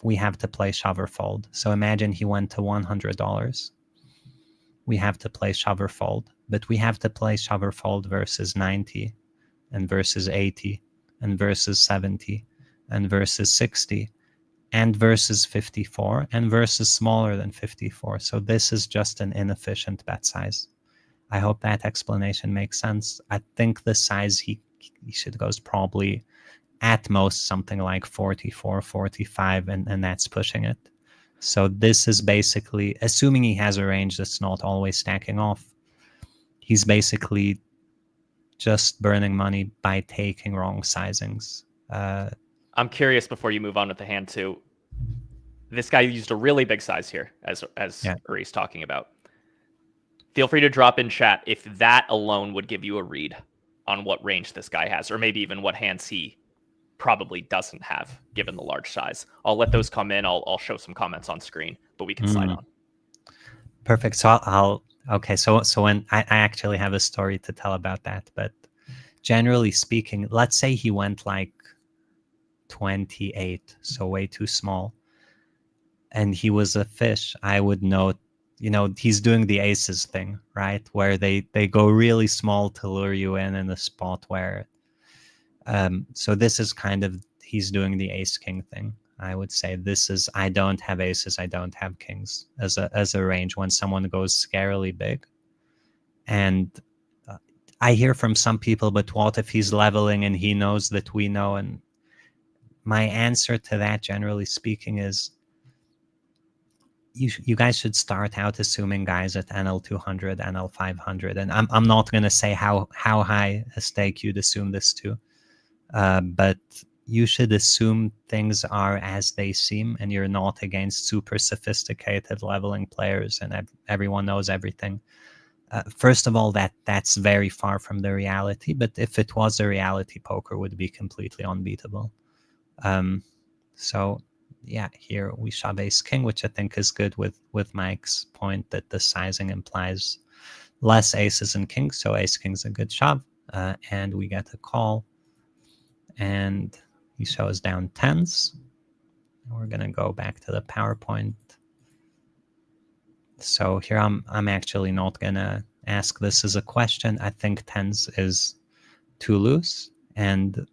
Speaker 2: We have to play shove or fold. So imagine he went to $100. We have to play shove or fold, but we have to play shove or fold versus 90 and versus 80 and versus 70 and versus 60 and versus 54 and versus smaller than 54. So this is just an inefficient bet size. I hope that explanation makes sense. I think the size he should go is probably at most something like 44, 45, and that's pushing it. So this is basically, assuming he has a range that's not always stacking off, he's basically just burning money by taking wrong sizings.
Speaker 1: I'm curious before you move on with the hand too. This guy used a really big size here, as Uri's talking about. Feel free to drop in chat if that alone would give you a read on what range this guy has, or maybe even what hands he probably doesn't have, given the large size. I'll let those come in. I'll show some comments on screen, but we can slide on.
Speaker 2: Perfect. So okay. So when I actually have a story to tell about that, but generally speaking, let's say he went like 28, so way too small, and he was a fish, I would note, he's doing the aces thing, right? Where they go really small to lure you in a spot where, so this is kind of, he's doing the ace king thing. I would say this is, I don't have aces, I don't have kings as a range when someone goes scarily big. And I hear from some people, but what if he's leveling and he knows that we know? And my answer to that, generally speaking, is you guys should start out assuming guys at NL 200, NL 500, and I'm not going to say how high a stake you'd assume this to, but you should assume things are as they seem, and you're not against super sophisticated leveling players, and everyone knows everything. First of all, that's very far from the reality, but if it was a reality, poker would be completely unbeatable. So yeah, here we shove ace king, which I think is good with Mike's point that the sizing implies less aces and kings, so ace king's a good shove, and we get a call, and he shows down tens. We're gonna go back to the PowerPoint. So here I'm actually not gonna ask this as a question. I think tens is too loose, and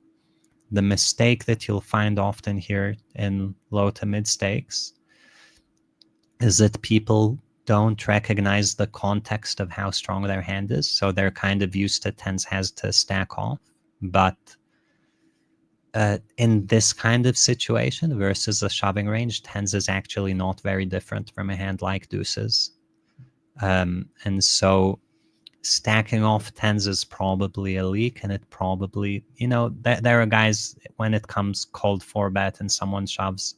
Speaker 2: the mistake that you'll find often here in low to mid stakes is that people don't recognize the context of how strong their hand is. So they're kind of used to tens has to stack off. But in this kind of situation versus a shoving range, tens is actually not very different from a hand like deuces. And so stacking off tens is probably a leak, and it probably, there are guys, when it comes cold 4-bet and someone shoves,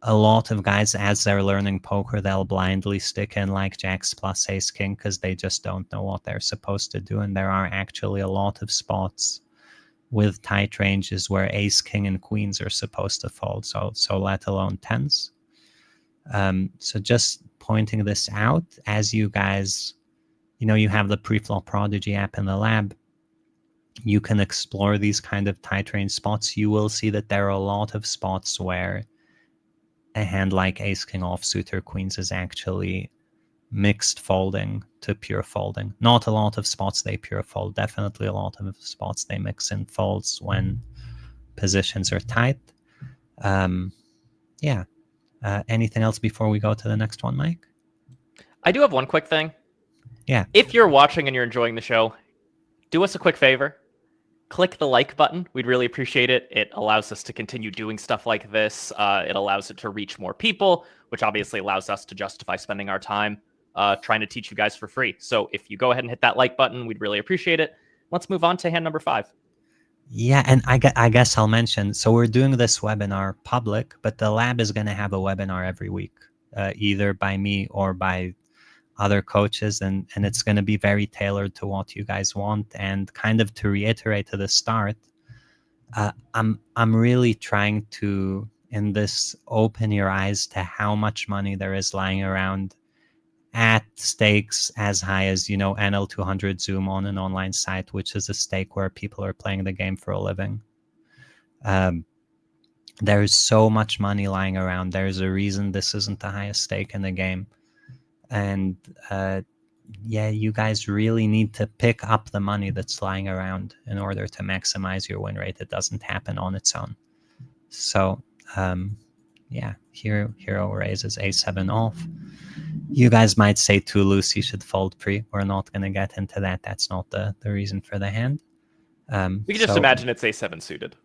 Speaker 2: a lot of guys, as they're learning poker, they'll blindly stick in like jacks plus ace king because they just don't know what they're supposed to do. And there are actually a lot of spots with tight ranges where ace king and queens are supposed to fold, so let alone tens. So just pointing this out, as you guys, you have the Preflop Prodigy app in the lab, you can explore these kind of tight range spots. You will see that there are a lot of spots where a hand like ace king offsuit or queens is actually mixed folding to pure folding. Not a lot of spots they pure fold, definitely a lot of spots they mix in folds when positions are tight. Anything else before we go to the next one, Mike?
Speaker 1: I do have one quick thing.
Speaker 2: Yeah.
Speaker 1: If you're watching and you're enjoying the show, do us a quick favor. click the like button. We'd really appreciate it. It allows us to continue doing stuff like this. It allows it to reach more people, which obviously allows us to justify spending our time trying to teach you guys for free. So if you go ahead and hit that like button, we'd really appreciate it. Let's move on to hand number 5.
Speaker 2: Yeah, and I guess I'll mention, so we're doing this webinar public, but the lab is going to have a webinar every week, either by me or by other coaches, and it's going to be very tailored to what you guys want. And kind of to reiterate to the start, I'm really trying to, in this, open your eyes to how much money there is lying around at stakes as high as, NL200 Zoom on an online site, which is a stake where people are playing the game for a living. There's so much money lying around. There's a reason this isn't the highest stake in the game. And you guys really need to pick up the money that's lying around in order to maximize your win rate. It doesn't happen on its own. So, hero raises a7 off. You guys might say too loose, he should fold pre. We're not going to get into that. That's not the reason for the hand.
Speaker 1: We can just imagine it's a7 suited.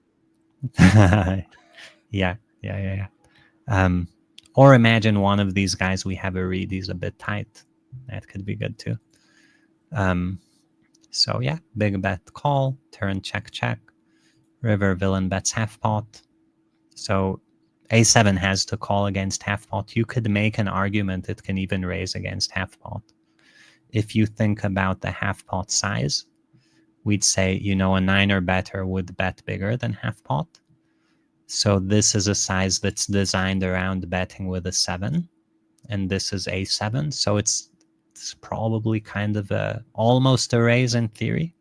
Speaker 2: Yeah. Or imagine one of these guys, we have a read, he's a bit tight. That could be good too. Big bet call, turn check. River villain bets half pot. So a7 has to call against half pot. You could make an argument it can even raise against half pot. If you think about the half pot size, we'd say, a 9 or better would bet bigger than half pot. So this is a size that's designed around betting with a 7, and this is a7. So it's probably kind of almost a raise in theory.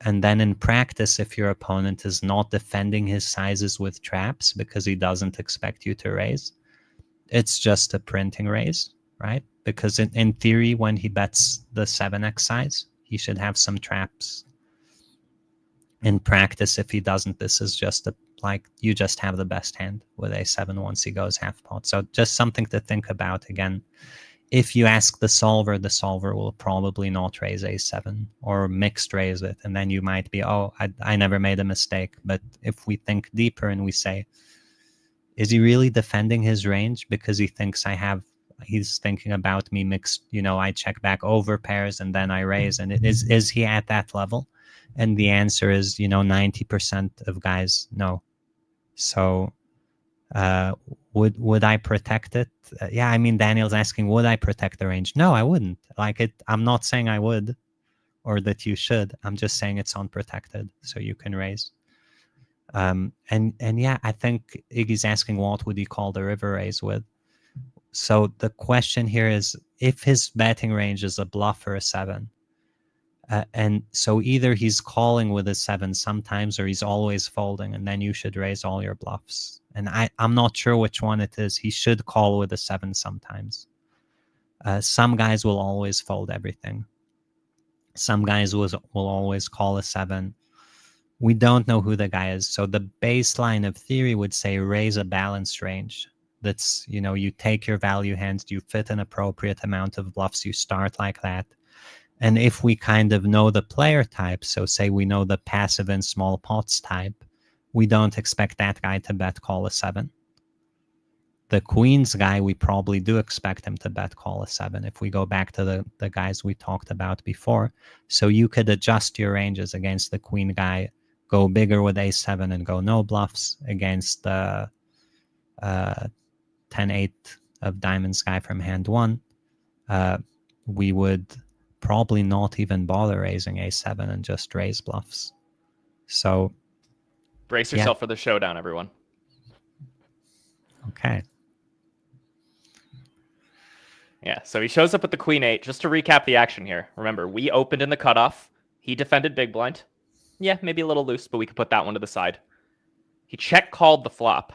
Speaker 2: And then in practice, if your opponent is not defending his sizes with traps because he doesn't expect you to raise, it's just a printing raise, right? Because in theory, when he bets the 7x size, he should have some traps. In practice, if he doesn't, this is just you just have the best hand with a7 once he goes half pot. So just something to think about. Again, if you ask the solver will probably not raise a7 or mixed raise it. And then you might be, I never made a mistake. But if we think deeper and we say, is he really defending his range because he thinks he's thinking about me mixed, I check back over pairs and then I raise, and is he at that level? And the answer is, 90% of guys, no. So would I protect it? Daniel's asking, would I protect the range? No, I wouldn't. I'm not saying I would or that you should. I'm just saying it's unprotected, so you can raise. I think Iggy's asking, what would he call the river raise with? So the question here is, if his betting range is a bluff or a 7, and so either he's calling with a 7 sometimes or he's always folding, and then you should raise all your bluffs. And I'm not sure which one it is. He should call with a 7 sometimes. Some guys will always fold everything. Some guys will always call a 7. We don't know who the guy is. So the baseline of theory would say raise a balanced range. That's, you take your value hands, you fit an appropriate amount of bluffs, you start like that. And if we kind of know the player type, so say we know the passive and small pots type, we don't expect that guy to bet call a 7. The queens guy, we probably do expect him to bet call a 7 if we go back to the guys we talked about before. So you could adjust your ranges against the queen guy, go bigger with a7 and go no bluffs. Against the 10-8 of diamonds guy from hand 1, we would probably not even bother raising a7 and just raise bluffs. So
Speaker 1: brace yourself for the showdown, everyone.
Speaker 2: Okay.
Speaker 1: Yeah, so he shows up with the queen 8. Just to recap the action here. Remember, we opened in the cutoff. He defended big blind. Yeah, maybe a little loose, but we could put that one to the side. He check called the flop.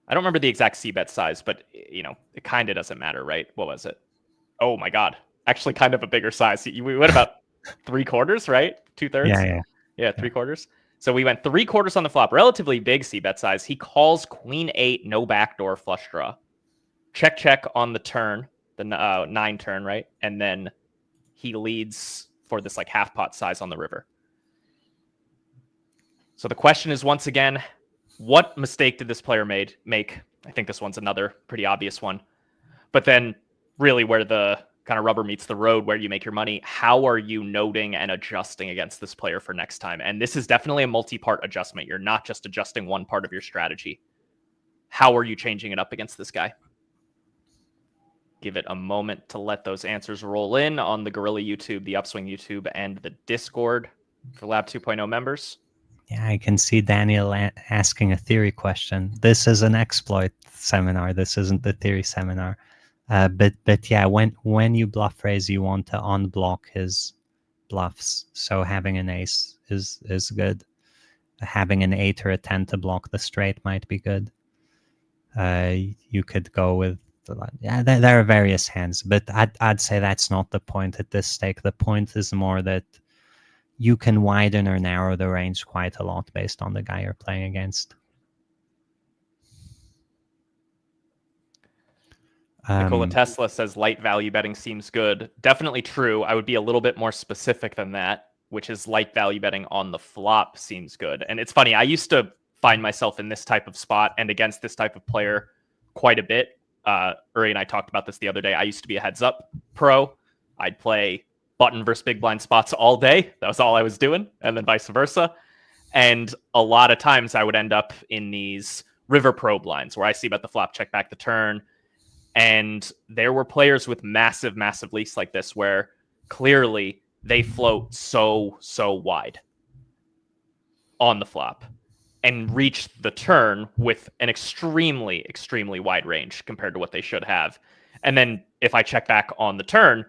Speaker 1: I don't remember the exact c-bet size, but, it kind of doesn't matter, right? What was it? Oh, my God. Actually, kind of a bigger size. We went about 3/4, right? 2/3? Yeah, 3/4. So we went 3/4 on the flop. Relatively big c-bet size. He calls queen 8, no backdoor flush draw. Check on the turn, the 9 turn, right? And then he leads for this half pot size on the river. So the question is once again, what mistake did this player make? I think this one's another pretty obvious one. But then really where the kind of rubber meets the road, where you make your money, how are you noting and adjusting against this player for next time? And this is definitely a multi-part adjustment. You're not just adjusting one part of your strategy. How are you changing it up against this guy? Give it a moment to let those answers roll in on the Gorilla YouTube, the Upswing YouTube, and the Discord for Lab 2.0 members.
Speaker 2: Yeah, I can see Daniel asking a theory question. This is an exploit seminar. This isn't the theory seminar. But yeah, when you bluff raise, you want to unblock his bluffs. So having an ace is good. Having an 8 or a 10 to block the straight might be good. You could go with there are various hands, but I'd say that's not the point at this stake. The point is more that you can widen or narrow the range quite a lot based on the guy you're playing against.
Speaker 1: Nikola Tesla says light value betting seems good. Definitely true. I would be a little bit more specific than that, which is light value betting on the flop seems good. And it's funny, I used to find myself in this type of spot and against this type of player quite a bit. Uri and I talked about this the other day. I used to be a heads up pro. I'd play button versus big blind spots all day. That was all I was doing. And then vice versa. And a lot of times I would end up in these river pro blinds where I see bet the flop, check back the turn. And there were players with massive, massive leaks like this where clearly they float so wide on the flop and reach the turn with an extremely, extremely wide range compared to what they should have. And then if I check back on the turn,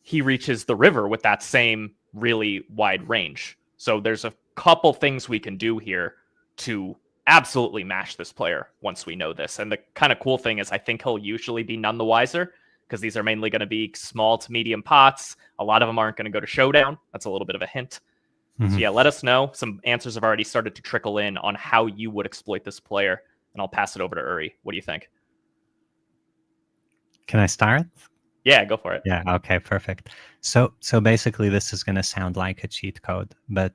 Speaker 1: he reaches the river with that same really wide range. So there's a couple things we can do here to absolutely mash this player once we know this. And the kind of cool thing is I think he'll usually be none the wiser because these are mainly going to be small to medium pots. A lot of them aren't going to go to showdown. That's a little bit of a hint. So yeah, let us know. Some answers have already started to trickle in on how you would exploit this player. And I'll pass it over to Uri. What do you think?
Speaker 2: Can I start?
Speaker 1: Yeah, go for it.
Speaker 2: Yeah, okay, perfect. So basically this is going to sound like a cheat code, but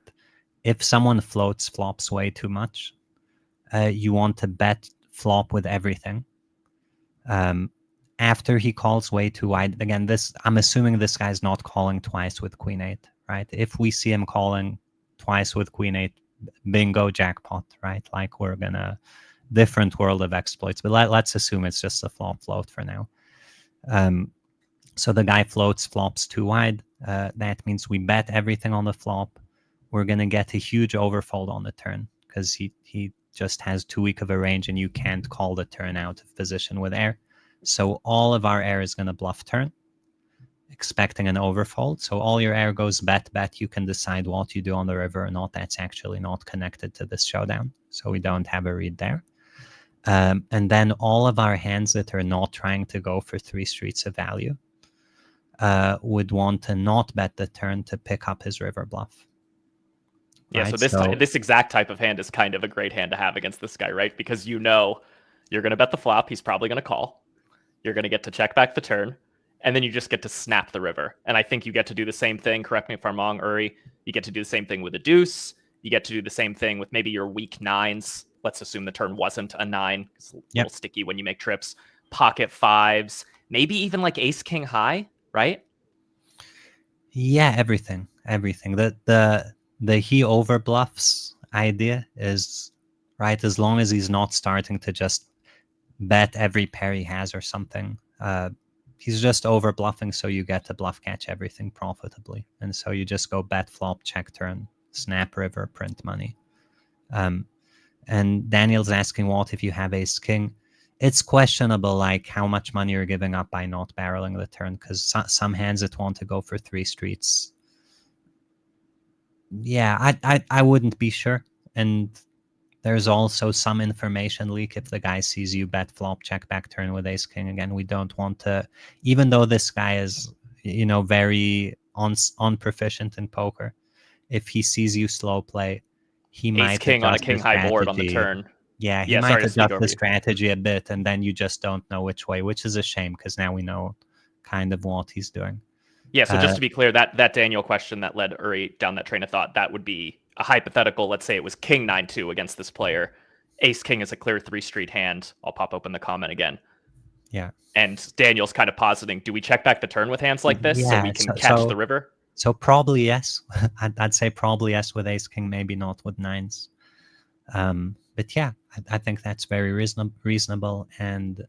Speaker 2: if someone floats flops way too much, you want to bet flop with everything. After he calls way too wide, again, I'm assuming this guy's not calling twice with queen 8, right? If we see him calling twice with queen 8, bingo, jackpot, right? Like we're gonna different world of exploits, but let's assume it's just a flop float for now. So the guy floats flops too wide. That means we bet everything on the flop. We're gonna get a huge overfold on the turn because he just has too weak of a range and you can't call the turn out of position with air. So all of our air is going to bluff turn, expecting an overfold. So all your air goes bet. You can decide what you do on the river or not. That's actually not connected to this showdown. So we don't have a read there. And then all of our hands that are not trying to go for 3 streets of value would want to not bet the turn to pick up his river bluff.
Speaker 1: Yeah, right? So this exact type of hand is kind of a great hand to have against this guy, right? Because you know you're going to bet the flop. He's probably going to call. You're going to get to check back the turn. And then you just get to snap the river. And I think you get to do the same thing. Correct me if I'm wrong, Uri. You get to do the same thing with a deuce. You get to do the same thing with maybe your weak 9s. Let's assume the turn wasn't a 9. It's a little sticky when you make trips. Pocket 5s. Maybe even like ace king high, right?
Speaker 2: Yeah, everything. The he over bluffs idea is right, as long as he's not starting to just bet every pair he has or something. He's just over bluffing, so you get to bluff catch everything profitably. And so you just go bet flop, check turn, snap river, print money. And Daniel's asking what if you have ace king? It's questionable like how much money you're giving up by not barreling the turn, because some hands that want to go for 3 streets. Yeah, I wouldn't be sure. And there's also some information leak if the guy sees you bet flop, check back turn with ace king. Again, we don't want to, even though this guy is, very unproficient in poker, if he sees you slow play, he might
Speaker 1: ace king on a king high board on the turn.
Speaker 2: Yeah, he might adjust the strategy a bit, and then you just don't know which way, which is a shame because now we know kind of what he's doing.
Speaker 1: Yeah, so just to be clear, that Daniel question that led Uri down that train of thought, that would be a hypothetical, let's say it was king 9-2 against this player. Ace king is a clear 3-street hand. I'll pop open the comment again.
Speaker 2: Yeah.
Speaker 1: And Daniel's kind of positing, do we check back the turn with hands like this so we can catch the river?
Speaker 2: So probably yes. I'd say probably yes with ace king, maybe not with nines. But yeah, I think that's very reasonable. And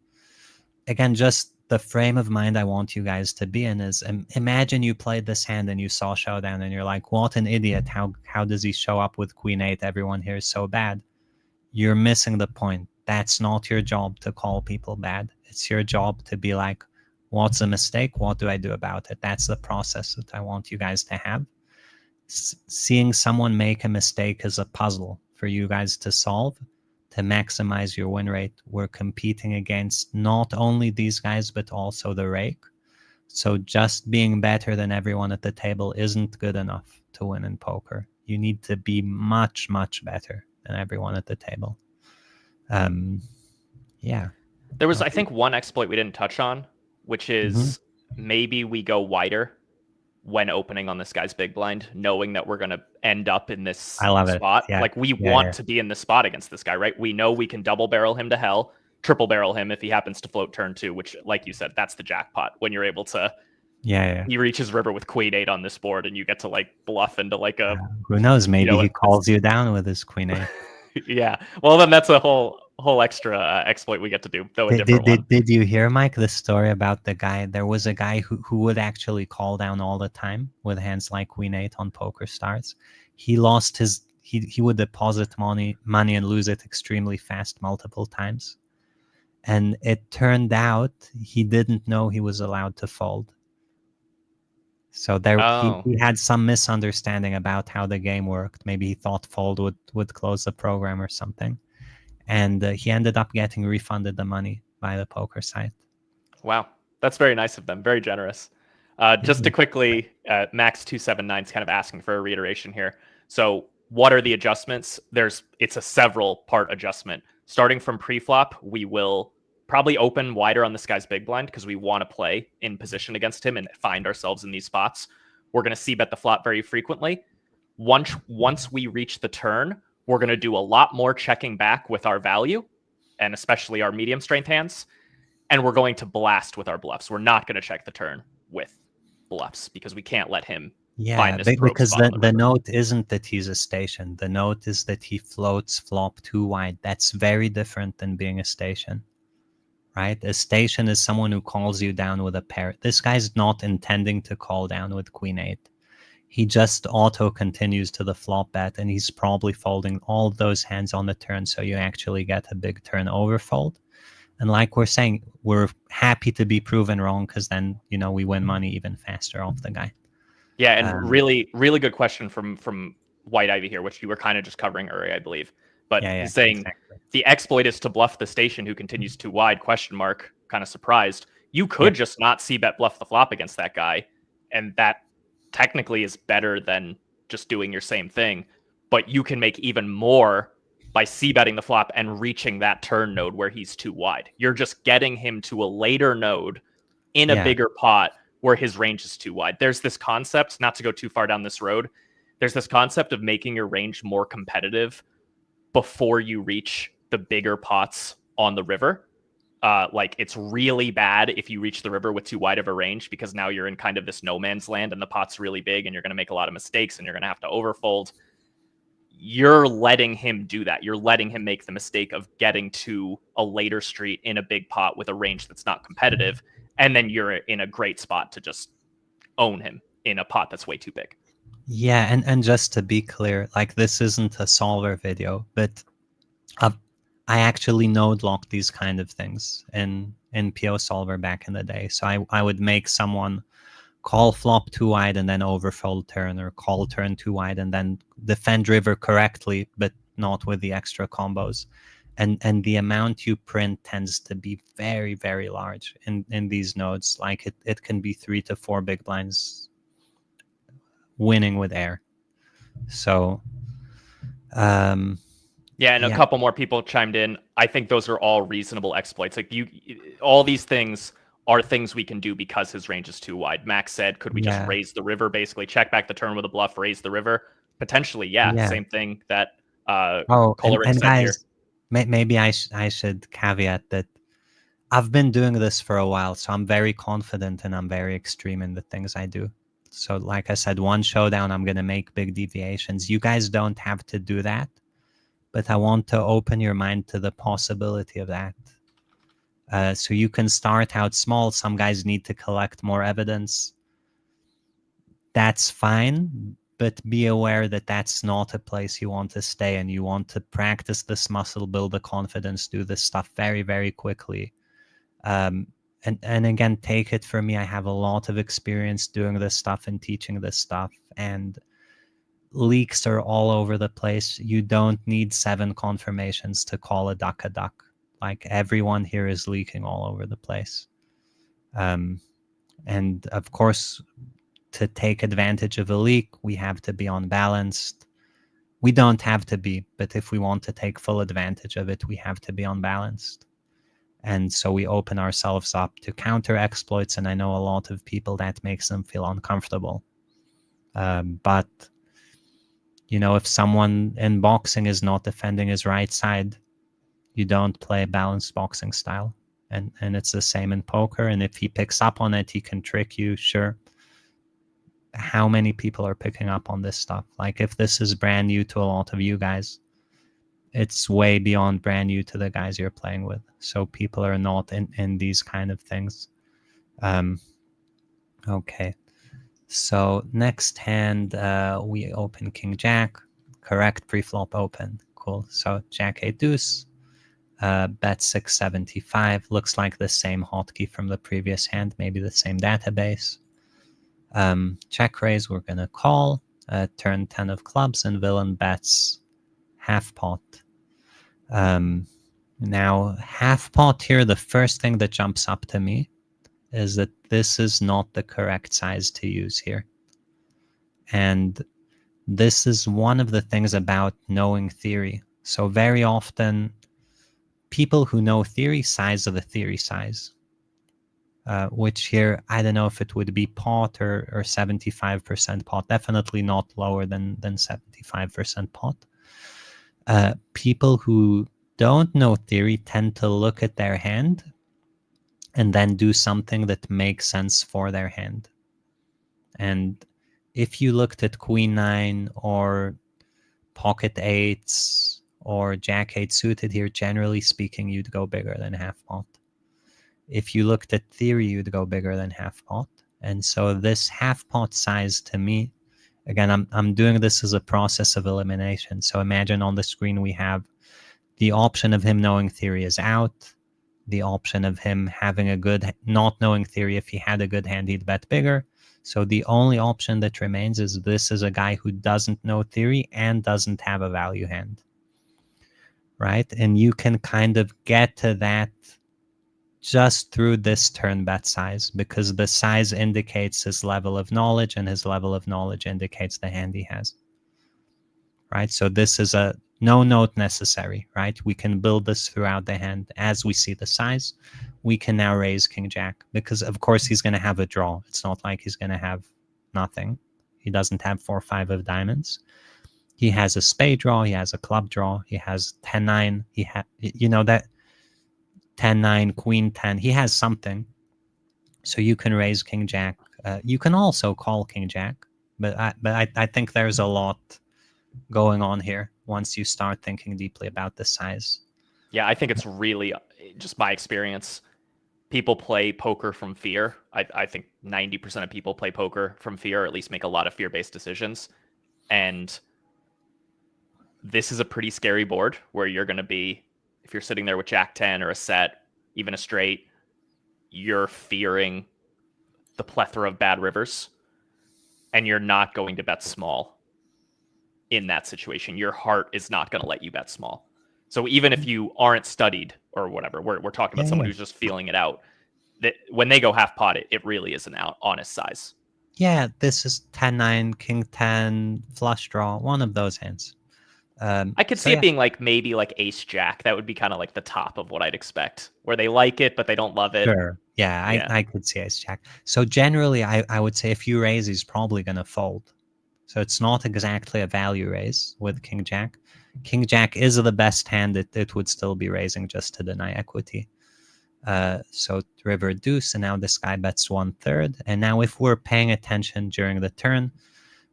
Speaker 2: again, just the frame of mind I want you guys to be in is imagine you played this hand and you saw showdown and you're like, what an idiot. How does he show up with queen 8? Everyone here is so bad. You're missing the point. That's not your job to call people bad. It's your job to be like, what's a mistake? What do I do about it? That's the process that I want you guys to have. Seeing someone make a mistake is a puzzle for you guys to solve to maximize your win rate. We're competing against not only these guys, but also the rake. So just being better than everyone at the table isn't good enough to win in poker. You need to be much, much better than everyone at the table. Yeah.
Speaker 1: There was, I think, one exploit we didn't touch on, which is maybe we go wider when opening on this guy's big blind, knowing that we're going to end up in this spot.
Speaker 2: Yeah.
Speaker 1: Like we want to be in this spot against this guy, right? We know we can double barrel him to hell, triple barrel him if he happens to float turn 2, which, like you said, that's the jackpot when you're able to. He reaches river with queen 8 on this board, and you get to like bluff into like a.
Speaker 2: Who knows? Maybe he calls you down with his queen 8.
Speaker 1: Yeah. Well, then that's a whole extra exploit we get to do, though a different one.
Speaker 2: Did you hear, Mike, the story about the guy? There was a guy who would actually call down all the time with hands like queen 8 on Poker Stars. He lost his. He would deposit money and lose it extremely fast multiple times, and it turned out he didn't know he was allowed to fold. So he had some misunderstanding about how the game worked. Maybe he thought fold would close the program or something. And he ended up getting refunded the money by the poker site.
Speaker 1: Wow. That's very nice of them. Very generous. Just to quickly, Max279 is kind of asking for a reiteration here. So what are the adjustments? It's a several part adjustment. Starting from pre-flop, we will probably open wider on this guy's big blind because we want to play in position against him and find ourselves in these spots. We're going to c-bet the flop very frequently. Once we reach the turn, we're going to do a lot more checking back with our value, and especially our medium strength hands. And we're going to blast with our bluffs. We're not going to check the turn with bluffs because we can't let him find this
Speaker 2: because the note isn't that he's a station. The note is that he floats flop too wide. That's very different than being a station. Right? A station is someone who calls you down with a pair. This guy's not intending to call down with queen 8. He just auto continues to the flop bet, and he's probably folding all those hands on the turn, so you actually get a big turn overfold. And like we're saying, we're happy to be proven wrong because then, we win money even faster off the guy.
Speaker 1: Yeah, and really, really good question from White Ivy here, which you were kind of just covering, Uri, I believe. But he's saying the exploit is to bluff the station who continues too wide, kind of surprised. You could just not c-bet bluff the flop against that guy, and that technically is better than just doing your same thing. But you can make even more by c-betting the flop and reaching that turn node where he's too wide. You're just getting him to a later node in a bigger pot where his range is too wide. There's this concept, not to go too far down this road, there's this concept of making your range more competitive before you reach the bigger pots on the river. Like it's really bad if you reach the river with too wide of a range because now you're in kind of this no man's land and the pot's really big and you're going to make a lot of mistakes and you're going to have to overfold. You're letting him do that. You're letting him make the mistake of getting to a later street in a big pot with a range that's not competitive. And then you're in a great spot to just own him in a pot that's way too big.
Speaker 2: Yeah, and just to be clear, like this isn't a solver video, but I actually node locked these kind of things in PO Solver back in the day. So I would make someone call flop too wide and then overfold turn, or call turn too wide and then defend river correctly, but not with the extra combos. And the amount you print tends to be very, very large in these nodes. Like it can be 3 to 4 big blinds winning with air. So
Speaker 1: yeah, and a couple more people chimed in. I think those are all reasonable exploits. Like all these things are things we can do because his range is too wide. Max said, could we just raise the river, basically check back the turn with a bluff, raise the river? Potentially, yeah.
Speaker 2: Yeah.
Speaker 1: Same thing that
Speaker 2: Oh,
Speaker 1: Coleridge
Speaker 2: and
Speaker 1: said here.
Speaker 2: guys, maybe I should caveat that I've been doing this for a while, so I'm very confident and I'm very extreme in the things I do. So, like I said, one showdown, I'm going to make big deviations. You guys don't have to do that, but I want to open your mind to the possibility of that. So you can start out small. Some guys need to collect more evidence. That's fine, but be aware that that's not a place you want to stay, and you want to practice this muscle, build the confidence, do this stuff very, very quickly. And again, take it from me, I have a lot of experience doing this stuff and teaching this stuff, and leaks are all over the place. You don't need 7 confirmations to call a duck a duck. Like, everyone here is leaking all over the place. And of course, to take advantage of a leak, we have to be unbalanced. We don't have to be, but if we want to take full advantage of it, we have to be unbalanced. And so we open ourselves up to counter exploits, and I know a lot of people that makes them feel uncomfortable. But if someone in boxing is not defending his right side, you don't play a balanced boxing style. And it's the same in poker. And if he picks up on it, he can trick you, sure. How many people are picking up on this stuff? Like, if this is brand new to a lot of you guys, it's way beyond brand new to the guys you're playing with. So people are not in these kind of things. Okay. So next hand, we open King Jack. Correct pre-flop open. Cool. So Jack 8 deuce. Bet 675. Looks like the same hotkey from the previous hand. Maybe the same database. Check raise, we're going to call. Turn 10 of clubs, and villain bets half pot. Now, half pot here, the first thing that jumps up to me is that this is not the correct size to use here. And this is one of the things about knowing theory. So very often, people who know theory size of a theory size, which here, I don't know if it would be pot or 75% pot, definitely not lower than 75% pot. People who don't know theory tend to look at their hand and then do something that makes sense for their hand. And if you looked at Queen 9 or pocket 8s or Jack 8 suited here, generally speaking, you'd go bigger than half pot. If you looked at theory, you'd go bigger than half pot. And so this half pot size, to me, again, I'm doing this as a process of elimination. So imagine on the screen we have the option of him knowing theory is out, the option of him having a good, not knowing theory. If he had a good hand, he'd bet bigger. So the only option that remains is this is a guy who doesn't know theory and doesn't have a value hand, right? And you can kind of get to that just through this turn bet size, because the size indicates his level of knowledge, and his level of knowledge indicates the hand he has, right? So this is a no note necessary, right? We can build this throughout the hand. As we see the size, we can now raise King Jack, because of course he's going to have a draw. It's not like he's going to have nothing. He doesn't have 4-5 of diamonds. He has a spade draw. He has a club draw. He has 10-9. He has, that 10-9, Queen 10. He has something. So you can raise King Jack. You can also call King Jack, but I think there's a lot going on here once you start thinking deeply about the size.
Speaker 1: Yeah, I think it's really just my experience. People play poker from fear. I think 90% of people play poker from fear, or at least make a lot of fear-based decisions. And this is a pretty scary board where you're going to be, if you're sitting there with Jack 10 or a set, even a straight, you're fearing the plethora of bad rivers, and you're not going to bet small in that situation. Your heart is not going to let you bet small. So even if you aren't studied or whatever, we're talking about someone who's just feeling it out, that when they go half pot, it really is an honest size.
Speaker 2: Yeah, this is 10-9, King 10, flush draw, one of those hands.
Speaker 1: I could see it being like maybe like Ace Jack. That would be kind of like the top of what I'd expect, where they like it, but they don't love it.
Speaker 2: Sure. Yeah, I could see Ace Jack. So generally, I would say if you raise, he's probably going to fold. So it's not exactly a value raise with King Jack. King Jack is the best hand. It would still be raising just to deny equity. So river deuce, and now this guy bets 1/3. And now if we're paying attention during the turn,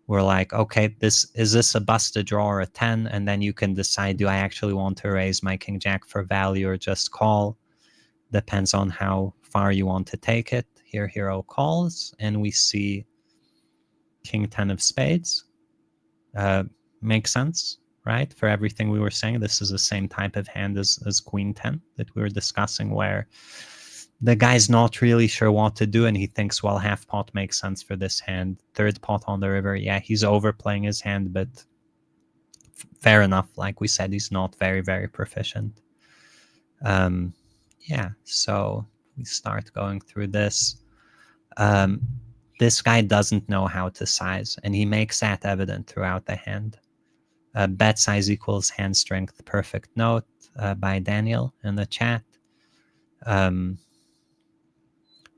Speaker 2: we're like, okay, is this a busted draw or a 10? And then you can decide, do I actually want to raise my King Jack for value or just call? Depends on how far you want to take it. Here, hero calls, and we see King 10 of spades. Makes sense, right? For everything we were saying, this is the same type of hand as Queen 10 that we were discussing, where the guy's not really sure what to do, and he thinks, well, half pot makes sense for this hand. Third pot on the river, yeah, he's overplaying his hand, but fair enough. Like we said, he's not very, very proficient. Yeah, so we start going through this. This guy doesn't know how to size, and he makes that evident throughout the hand. Bet size equals hand strength, perfect note by Daniel in the chat.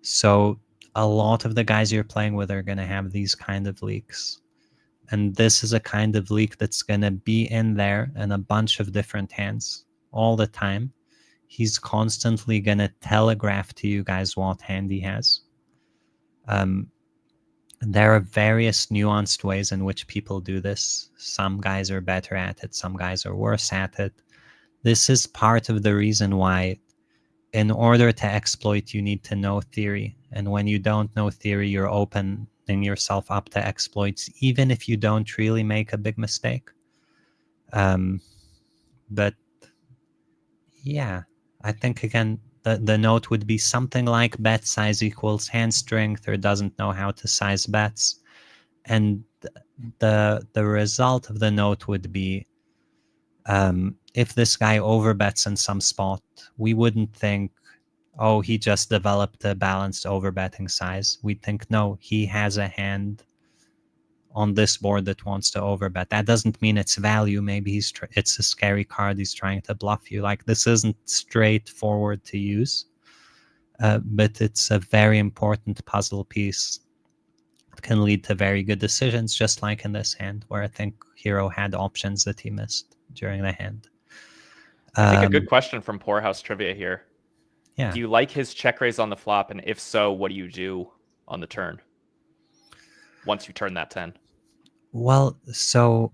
Speaker 2: So a lot of the guys you're playing with are going to have these kind of leaks. And this is a kind of leak that's going to be in there in a bunch of different hands all the time. He's constantly going to telegraph to you guys what hand he has. There are various nuanced ways in which people do this. Some guys are better at it, some guys are worse at it. This is part of the reason why, in order to exploit, you need to know theory. And when you don't know theory, you're opening yourself up to exploits, even if you don't really make a big mistake. But yeah, I think, again, the note would be something like bet size equals hand strength, or doesn't know how to size bets. And the result of the note would be, if this guy overbets in some spot, we wouldn't think, oh, he just developed a balanced overbetting size. We'd think, no, he has a hand on this board that wants to overbet. That doesn't mean it's value. Maybe it's a scary card. He's trying to bluff you. Like, this isn't straightforward to use, but it's a very important puzzle piece. It can lead to very good decisions, just like in this hand, where I think Hero had options that he missed during the hand.
Speaker 1: I think a good question from Poorhouse Trivia here.
Speaker 2: Yeah.
Speaker 1: Do you like his check raise on the flop? And if so, what do you do on the turn once you turn that 10?
Speaker 2: Well, so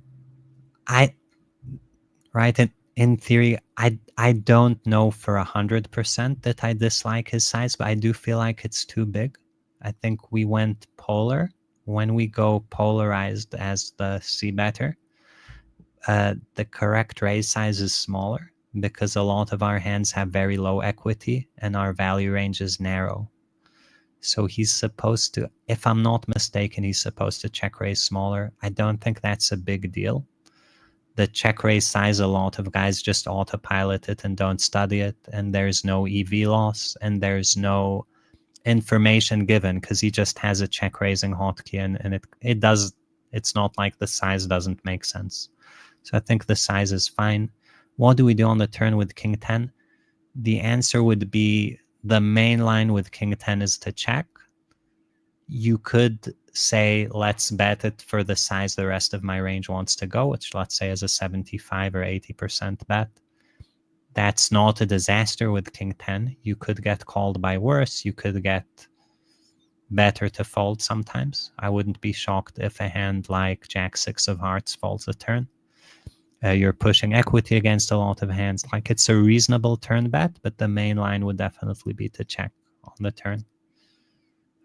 Speaker 2: in theory, I don't know for 100% that I dislike his size, but I do feel like it's too big. I think we went polar. When we go polarized as the c-better, the correct raise size is smaller, because a lot of our hands have very low equity and our value range is narrow. So he's supposed to, if I'm not mistaken, he's supposed to check raise smaller. I don't think that's a big deal. The check raise size, a lot of guys just autopilot it and don't study it, and there's no EV loss, and there's no information given, because he just has a check raising hotkey, and it's not like the size doesn't make sense. So I think the size is fine. What do we do on the turn with King 10? The answer would be, the main line with King 10 is to check. You could say, let's bet it for the size the rest of my range wants to go, which let's say is a 75 or 80% bet. That's not a disaster with King 10. You could get called by worse. You could get better to fold sometimes. I wouldn't be shocked if a hand like Jack 6 of hearts folds a turn. You're pushing equity against a lot of hands. Like, it's a reasonable turn bet, but the main line would definitely be to check on the turn.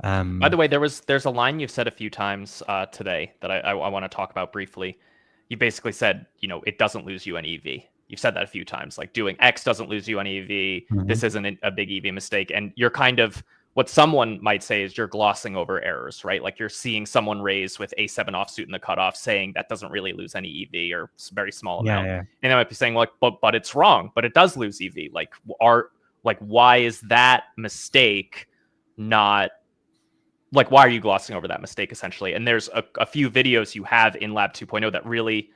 Speaker 1: By the way, there's a line you've said a few times today that I want to talk about briefly. You basically said, it doesn't lose you an EV. You've said that a few times, like doing X doesn't lose you an EV. Mm-hmm. This isn't a big EV mistake. And you're kind of, what someone might say is, you're glossing over errors, right? Like, you're seeing someone raise with A7 offsuit in the cutoff, saying that doesn't really lose any EV, or very small amount. Yeah. And they might be saying, like, but it's wrong, but it does lose EV. Like, why is that mistake not, like, why are you glossing over that mistake, essentially? And there's a few videos you have in Lab 2.0 that really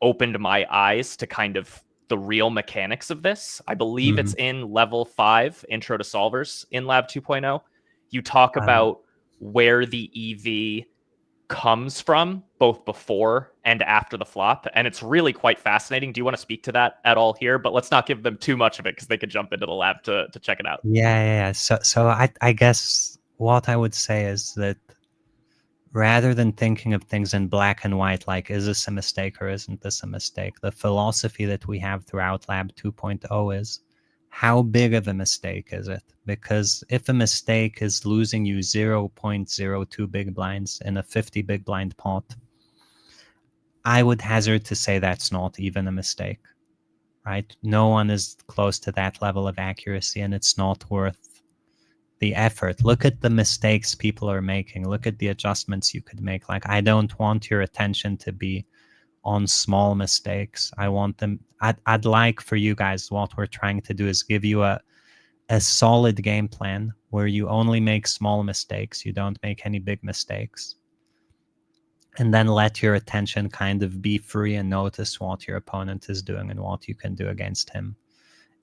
Speaker 1: opened my eyes to kind of the real mechanics of this. I believe it's in level 5, Intro to Solvers, in Lab 2.0. You talk about where the EV comes from, both before and after the flop, and it's really quite fascinating. Do you want to speak to that at all here? But let's not give them too much of it because they could jump into the lab to check it out.
Speaker 2: Yeah. So I guess what I would say is that rather than thinking of things in black and white, like is this a mistake or isn't this a mistake, the philosophy that we have throughout Lab 2.0 is how big of a mistake is it? Because if a mistake is losing you 0.02 big blinds in a 50 big blind pot, I would hazard to say that's not even a mistake, right? No one is close to that level of accuracy, and it's not worth the effort. Look at the mistakes people are making. Look at the adjustments you could make. Like, I don't want your attention to be on small mistakes. I want them. I'd like for you guys, what we're trying to do is give you a solid game plan where you only make small mistakes. You don't make any big mistakes. And then let your attention kind of be free and notice what your opponent is doing and what you can do against him.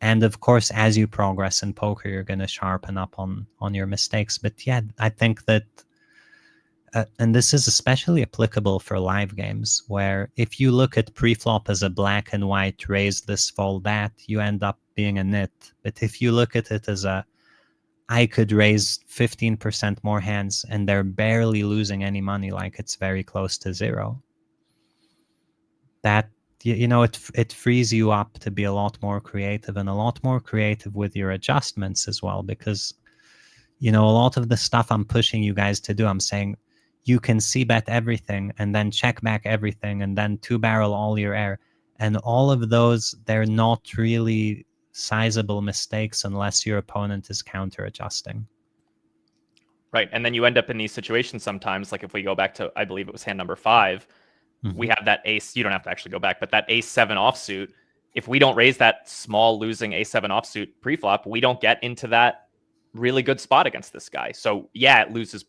Speaker 2: And of course, as you progress in poker, you're going to sharpen up on your mistakes. But yeah, I think that, and this is especially applicable for live games, where if you look at preflop as a black and white, raise this, fold that, you end up being a nit. But if you look at it as I could raise 15% more hands and they're barely losing any money, like it's very close to zero, that, it frees you up to be a lot more creative, and a lot more creative with your adjustments as well. Because, a lot of the stuff I'm pushing you guys to do, I'm saying you can see bet everything and then check back everything and then two barrel all your air. And all of those, they're not really sizable mistakes unless your opponent is counter adjusting.
Speaker 1: Right. And then you end up in these situations sometimes, like if we go back to, I believe it was hand number 5, we have that ace. You don't have to actually go back, but that ace 7 offsuit. If we don't raise that small losing ace 7 offsuit preflop, we don't get into that really good spot against this guy. So yeah, it loses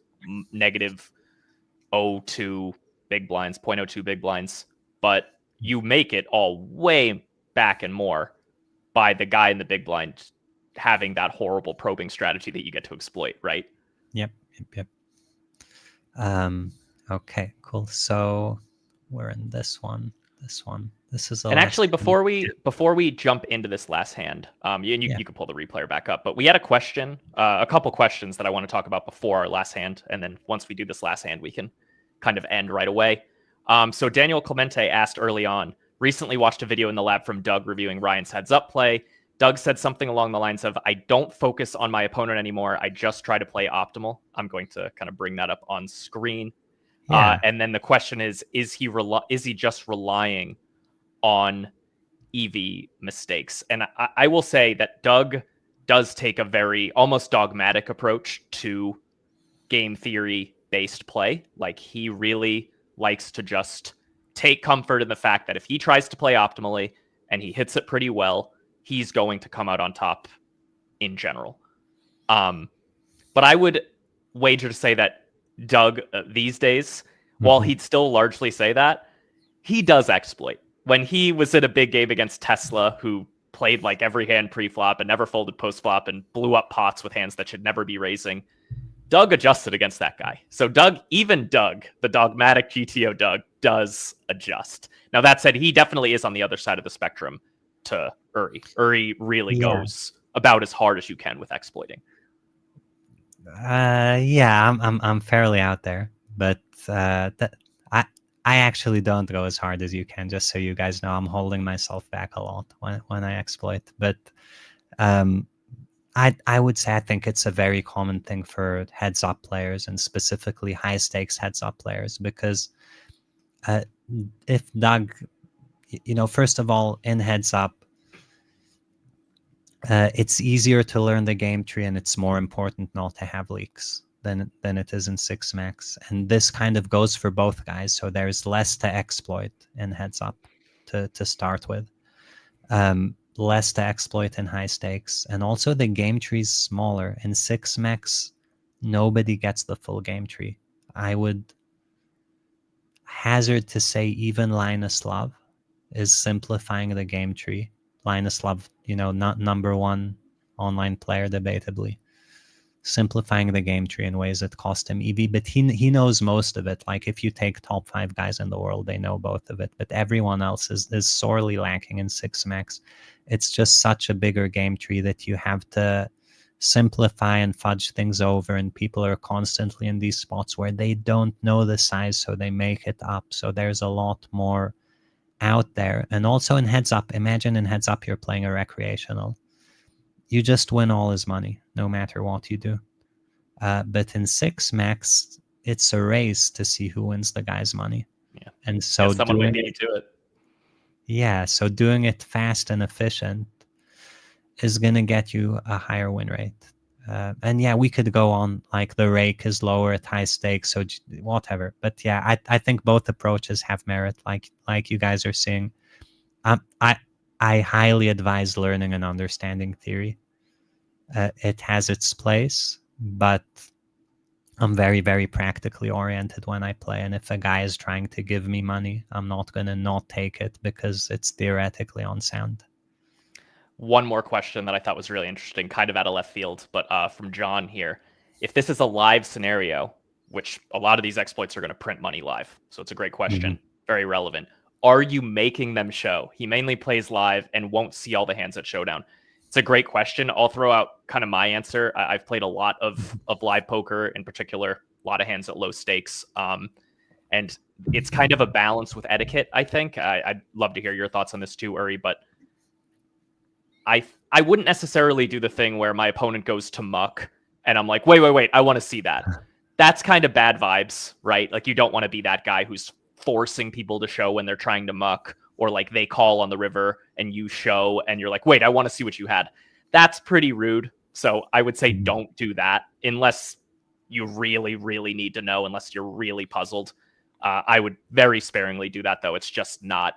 Speaker 1: negative 0.02 big blinds, 0.02 big blinds, but you make it all way back and more by the guy in the big blind having that horrible probing strategy that you get to exploit, right?
Speaker 2: Yep. Okay, cool. So we're in this one. This is
Speaker 1: and actually before we jump into this last hand, you can pull the replayer back up, but we had a question, a couple questions that I want to talk about before our last hand, and then once we do this last hand, we can kind of end right away. So Daniel Clemente asked early on, recently watched a video in the lab from Doug reviewing Ryan's heads up play. Doug said something along the lines of, I don't focus on my opponent anymore. I just try to play optimal. I'm going to kind of bring that up on screen. Yeah. And then the question is he just relying on EV mistakes? And I will say that Doug does take a very almost dogmatic approach to game theory based play. Like, he really likes to just take comfort in the fact that if he tries to play optimally and he hits it pretty well, he's going to come out on top in general. But I would wager to say that Doug these days, while he'd still largely say that, he does exploit. When he was in a big game against Tesla, who played like every hand pre-flop and never folded post-flop and blew up pots with hands that should never be raising, Doug adjusted against that guy. So even Doug, the dogmatic GTO Doug, does adjust. Now, that said, he definitely is on the other side of the spectrum to Uri. Uri really goes about as hard as you can with exploiting.
Speaker 2: I'm fairly out there, but I actually don't go as hard as you can. Just so you guys know, I'm holding myself back a lot when I exploit. But I would say I think it's a very common thing for heads up players, and specifically high stakes heads up players, because if Doug, first of all, in heads up, it's easier to learn the game tree, and it's more important not to have leaks than it is in 6-max. And this kind of goes for both guys, so there's less to exploit in heads up to start with. Less to exploit in high stakes, and also the game tree is smaller. In 6-max, nobody gets the full game tree. I would hazard to say even Linus Love is simplifying the game tree. Linus Love, not number one online player, debatably. simplifying the game tree in ways that cost him EV, but he knows most of it. Like if you take top 5 guys in the world, they know both of it, but everyone else is sorely lacking in 6 max. It's just such a bigger game tree that you have to simplify and fudge things over, and people are constantly in these spots where they don't know the size, so they make it up. So there's a lot more out there. And also in heads up, imagine in heads up you're playing a recreational, you just win all his money no matter what you do. But in 6 max, it's a race to see who wins the guy's money.
Speaker 1: Yeah.
Speaker 2: And so
Speaker 1: someone would beat you to it.
Speaker 2: Yeah, so doing it fast and efficient is going to get you a higher win rate. And yeah, we could go on, like the rake is lower at high stakes, so whatever. But yeah, I think both approaches have merit, like you guys are seeing. I highly advise learning and understanding theory. It has its place, but I'm very, very practically oriented when I play. And if a guy is trying to give me money, I'm not going to not take it because it's theoretically unsound.
Speaker 1: One more question that I thought was really interesting, kind of out of left field, but from John here. If this is a live scenario, which a lot of these exploits are going to print money live, so it's a great question, very relevant. Are you making them show? He mainly plays live and won't see all the hands at Showdown. It's a great question. I'll throw out kind of my answer. I've played a lot of live poker, in particular, a lot of hands at low stakes. And it's kind of a balance with etiquette, I think. I'd love to hear your thoughts on this too, Uri, but I wouldn't necessarily do the thing where my opponent goes to muck and I'm like, wait, I want to see that. That's kind of bad vibes, right? Like you don't want to be that guy who's forcing people to show when they're trying to muck, or like they call on the river and you show and you're like, wait, I want to see what you had. That's pretty rude. So I would say don't do that unless you really, really need to know, unless you're really puzzled. I would very sparingly do that, though. It's just not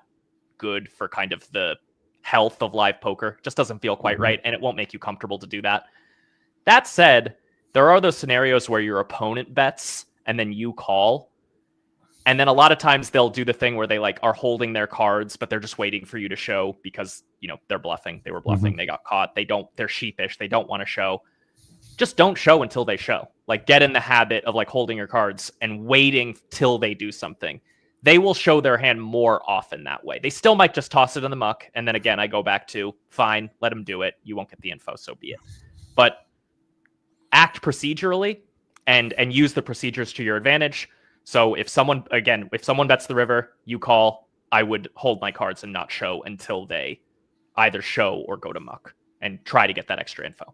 Speaker 1: good for kind of the health of live poker. It just doesn't feel quite right, and it won't make you comfortable to do that. That said, there are those scenarios where your opponent bets and then you call. And then a lot of times they'll do the thing where they like are holding their cards, but they're just waiting for you to show because, you know, they're bluffing. They were bluffing. They got caught. They're sheepish. They don't want to show. Just don't show until they show. Like get in the habit of like holding your cards and waiting till they do something. They will show their hand more often that way. They still might just toss it in the muck. And then again, I go back to fine, let them do it. You won't get the info, so be it. But act procedurally and use the procedures to your advantage. So if someone bets the river, you call, I would hold my cards and not show until they either show or go to muck and try to get that extra info.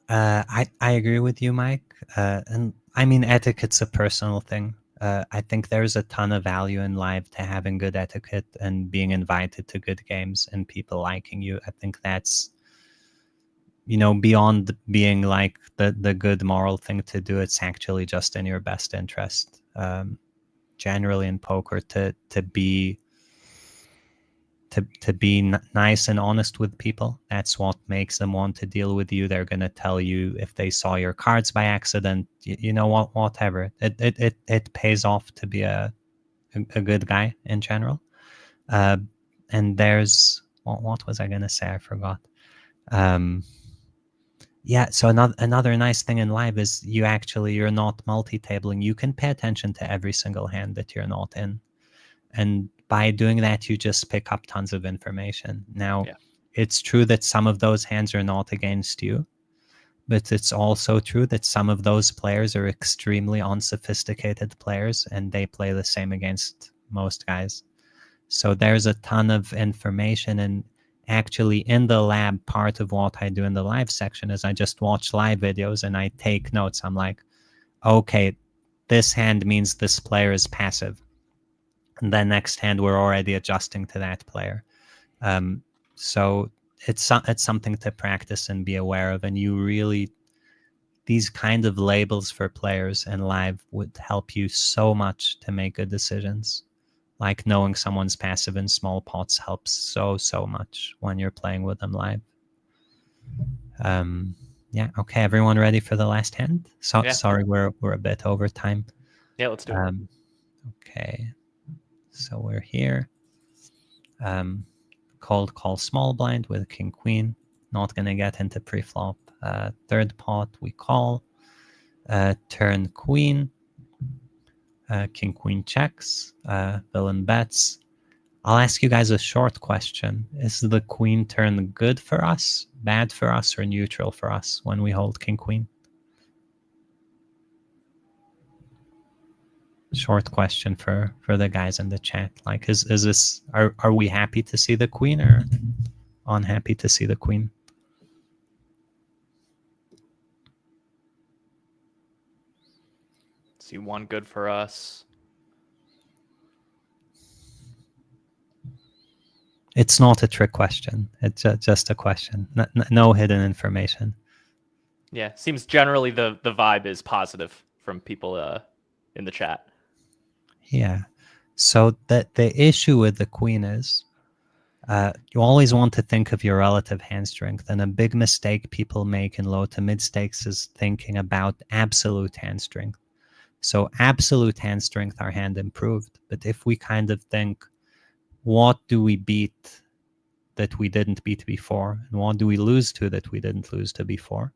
Speaker 2: I agree with you, Mike. And I mean, etiquette's a personal thing. I think there's a ton of value in live to having good etiquette and being invited to good games and people liking you. I think that's, you know, beyond being like the good moral thing to do. It's actually just in your best interest, generally in poker, to be nice and honest with people. That's what makes them want to deal with you. They're going to tell you if they saw your cards by accident, you know what, whatever. It pays off to be a good guy in general. And there's, what was I going to say? I forgot. Yeah, so another nice thing in live is you're not multi-tabling. You can pay attention to every single hand that you're not in. And by doing that, you just pick up tons of information. Now, It's true that some of those hands are not against you, but it's also true that some of those players are extremely unsophisticated players and they play the same against most guys. So there's a ton of information, and actually in the lab, part of what I do in the live section is I just watch live videos and I take notes. I'm like, okay, this hand means this player is passive. And then next hand, we're already adjusting to that player. So it's something to practice and be aware of. And you really, these kind of labels for players in live would help you so much to make good decisions. Like knowing someone's passive in small pots helps so much when you're playing with them live. Yeah. Okay. Everyone ready for the last hand? Sorry, we're a bit over time.
Speaker 1: Yeah, let's do it.
Speaker 2: Okay. So we're here. Call small blind with king queen. Not gonna get into pre-flop. Third pot, we call. Turn queen. King, queen checks. Villain bets. I'll ask you guys a short question. Is the queen turn good for us, bad for us, or neutral for us when we hold king, queen? Short question for the guys in the chat. Like, is this, are we happy to see the queen or unhappy to see the queen?
Speaker 1: See one good for us.
Speaker 2: It's not a trick question. It's just a question. No hidden information.
Speaker 1: Yeah, seems generally the vibe is positive from people in the chat.
Speaker 2: Yeah. So the issue with the queen is you always want to think of your relative hand strength, and a big mistake people make in low to mid stakes is thinking about absolute hand strength. So absolute hand strength, our hand improved. But if we kind of think, what do we beat that we didn't beat before? And what do we lose to that we didn't lose to before?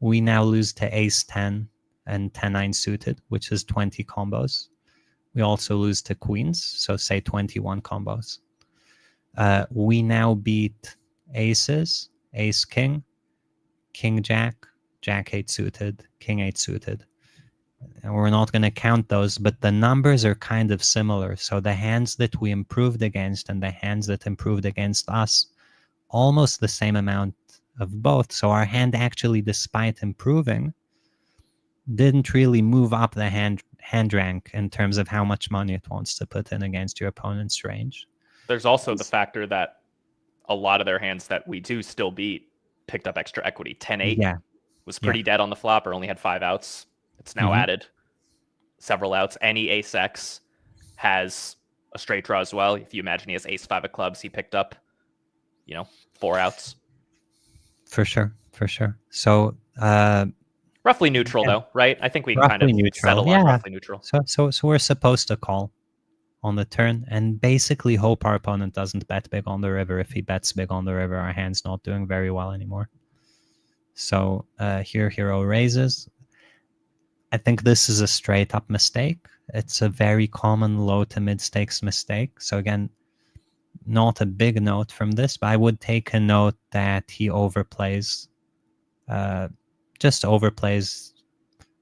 Speaker 2: We now lose to ace 10 and 10-9 suited, which is 20 combos. We also lose to queens, so say 21 combos. We now beat aces, ace king, king jack, jack 8 suited, king 8 suited. And we're not going to count those, but the numbers are kind of similar. So the hands that we improved against and the hands that improved against us, almost the same amount of both. So our hand actually, despite improving, didn't really move up the hand rank in terms of how much money it wants to put in against your opponent's range.
Speaker 1: There's also the factor that a lot of their hands that we do still beat picked up extra equity. 10-8 was pretty dead on the flop, or only had 5 outs. It's now added several outs. Any ace X has a straight draw as well. If you imagine he has ace 5 of clubs, he picked up, 4 outs.
Speaker 2: For sure. So
Speaker 1: roughly neutral, though, right? I think we can kind of settle on roughly neutral.
Speaker 2: So we're supposed to call on the turn and basically hope our opponent doesn't bet big on the river. If he bets big on the river, our hand's not doing very well anymore. So here hero raises. I think this is a straight up mistake. It's a very common low to mid stakes mistake. So again, not a big note from this, but I would take a note that he overplays, just overplays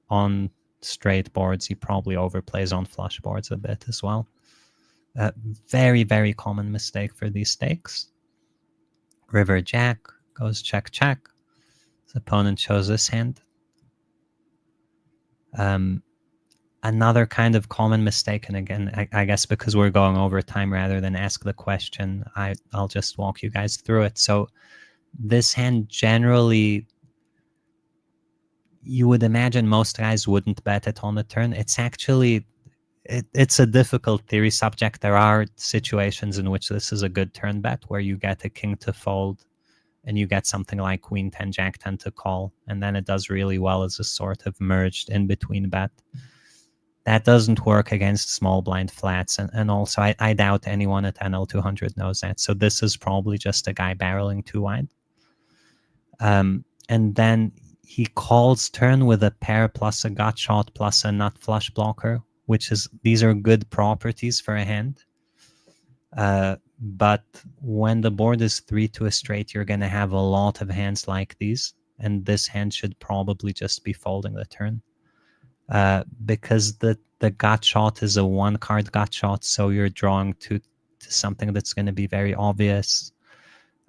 Speaker 2: on straight boards. He probably overplays on flush boards a bit as well. Very, very common mistake for these stakes. River jack goes check, check. His opponent shows this hand. Another kind of common mistake, and again, I guess because we're going over time rather than ask the question, I'll just walk you guys through it. So this hand generally, you would imagine most guys wouldn't bet it on the turn. It's actually, it's a difficult theory subject. There are situations in which this is a good turn bet where you get a king to fold and you get something like queen 10, jack 10 to call, and then it does really well as a sort of merged in between bet. That doesn't work against small blind flats, and also I doubt anyone at NL200 knows that. So this is probably just a guy barreling too wide. And then he calls turn with a pair plus a gut shot plus a nut flush blocker, which is, these are good properties for a hand. But when the board is 3 to a straight, you're going to have a lot of hands like these, and this hand should probably just be folding the turn. Because the gut shot is a 1-card gut shot, so you're drawing to something that's going to be very obvious.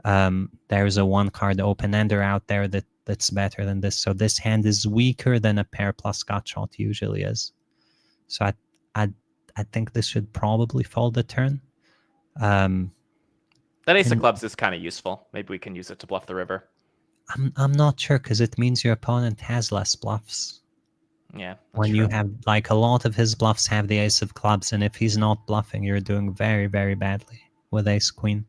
Speaker 2: There's a 1-card open-ender out there that's better than this, so this hand is weaker than a pair plus gut shot usually is. So I think this should probably fold the turn.
Speaker 1: That ace of clubs is kind of useful. Maybe we can use it to bluff the river.
Speaker 2: I'm not sure, because it means your opponent has less bluffs.
Speaker 1: Yeah.
Speaker 2: When true. You have, like, a lot of his bluffs have the ace of clubs, and if he's not bluffing, you're doing very, very badly with ace queen.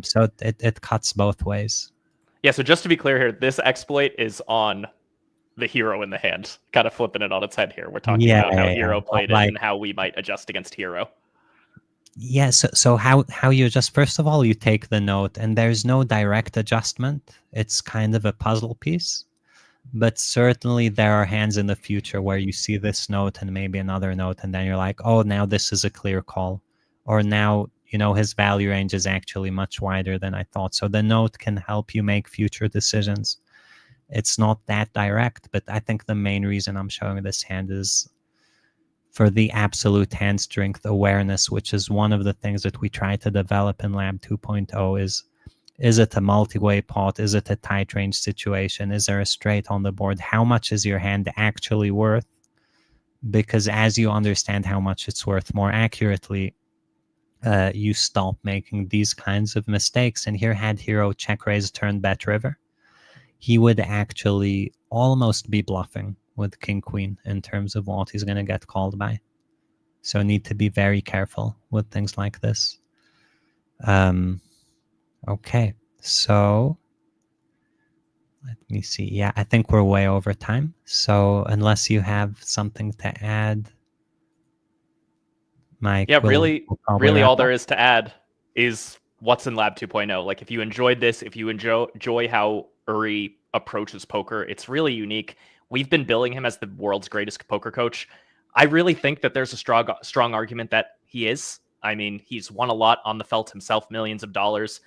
Speaker 2: So it cuts both ways.
Speaker 1: Yeah, so just to be clear here, this exploit is on the hero in the hand, kind of flipping it on its head here. We're talking about how hero played it and how we might adjust against hero.
Speaker 2: Yeah, so how you just, first of all, you take the note and there's no direct adjustment. It's kind of a puzzle piece. But certainly there are hands in the future where you see this note and maybe another note, and then you're like, oh, now this is a clear call. Or now, his value range is actually much wider than I thought. So the note can help you make future decisions. It's not that direct, but I think the main reason I'm showing this hand is for the absolute hand strength awareness, which is one of the things that we try to develop in Lab 2.0 is it a multi-way pot? Is it a tight range situation? Is there a straight on the board? How much is your hand actually worth? Because as you understand how much it's worth more accurately, you stop making these kinds of mistakes. And here, had hero check raise turn bet river, he would actually almost be bluffing with king queen in terms of what he's going to get called by. So need to be very careful with things like this. Okay, so let me see. Yeah, I think we're way over time. So unless you have something to add, Mike,
Speaker 1: Yeah,
Speaker 2: we'll probably
Speaker 1: really
Speaker 2: wrap
Speaker 1: all there
Speaker 2: up.
Speaker 1: is to add is what's in Lab 2.0. Like if you enjoyed this, if you enjoy how Uri approaches poker, it's really unique. We've been billing him as the world's greatest poker coach. I really think that there's a strong argument that he is. I mean, he's won a lot on the felt himself, millions of dollars.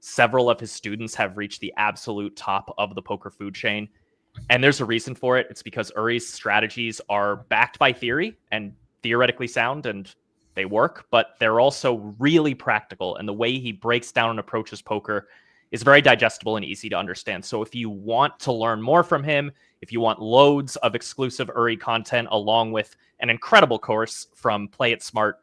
Speaker 1: Several of his students have reached the absolute top of the poker food chain. And there's a reason for it. It's because Uri's strategies are backed by theory and theoretically sound, and they work, but they're also really practical. And the way he breaks down and approaches poker is very digestible and easy to understand. So if you want to learn more from him, if you want loads of exclusive Uri content along with an incredible course from Play It Smart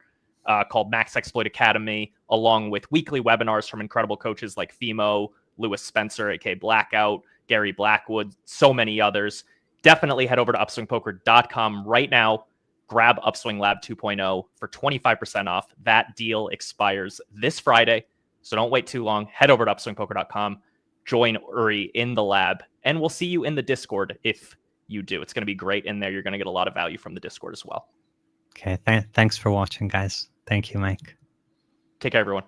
Speaker 1: called Max Exploit Academy, along with weekly webinars from incredible coaches like Fimo, Lewis Spencer, aka Blackout, Gary Blackwood, so many others, definitely head over to upswingpoker.com right now. Grab Upswing Lab 2.0 for 25% off. That deal expires this Friday, so don't wait too long. Head over to upswingpoker.com, join Uri in the lab, and we'll see you in the Discord if you do. It's going to be great in there. You're going to get a lot of value from the Discord as well.
Speaker 2: Okay, thanks for watching, guys. Thank you, Mike.
Speaker 1: Take care, everyone.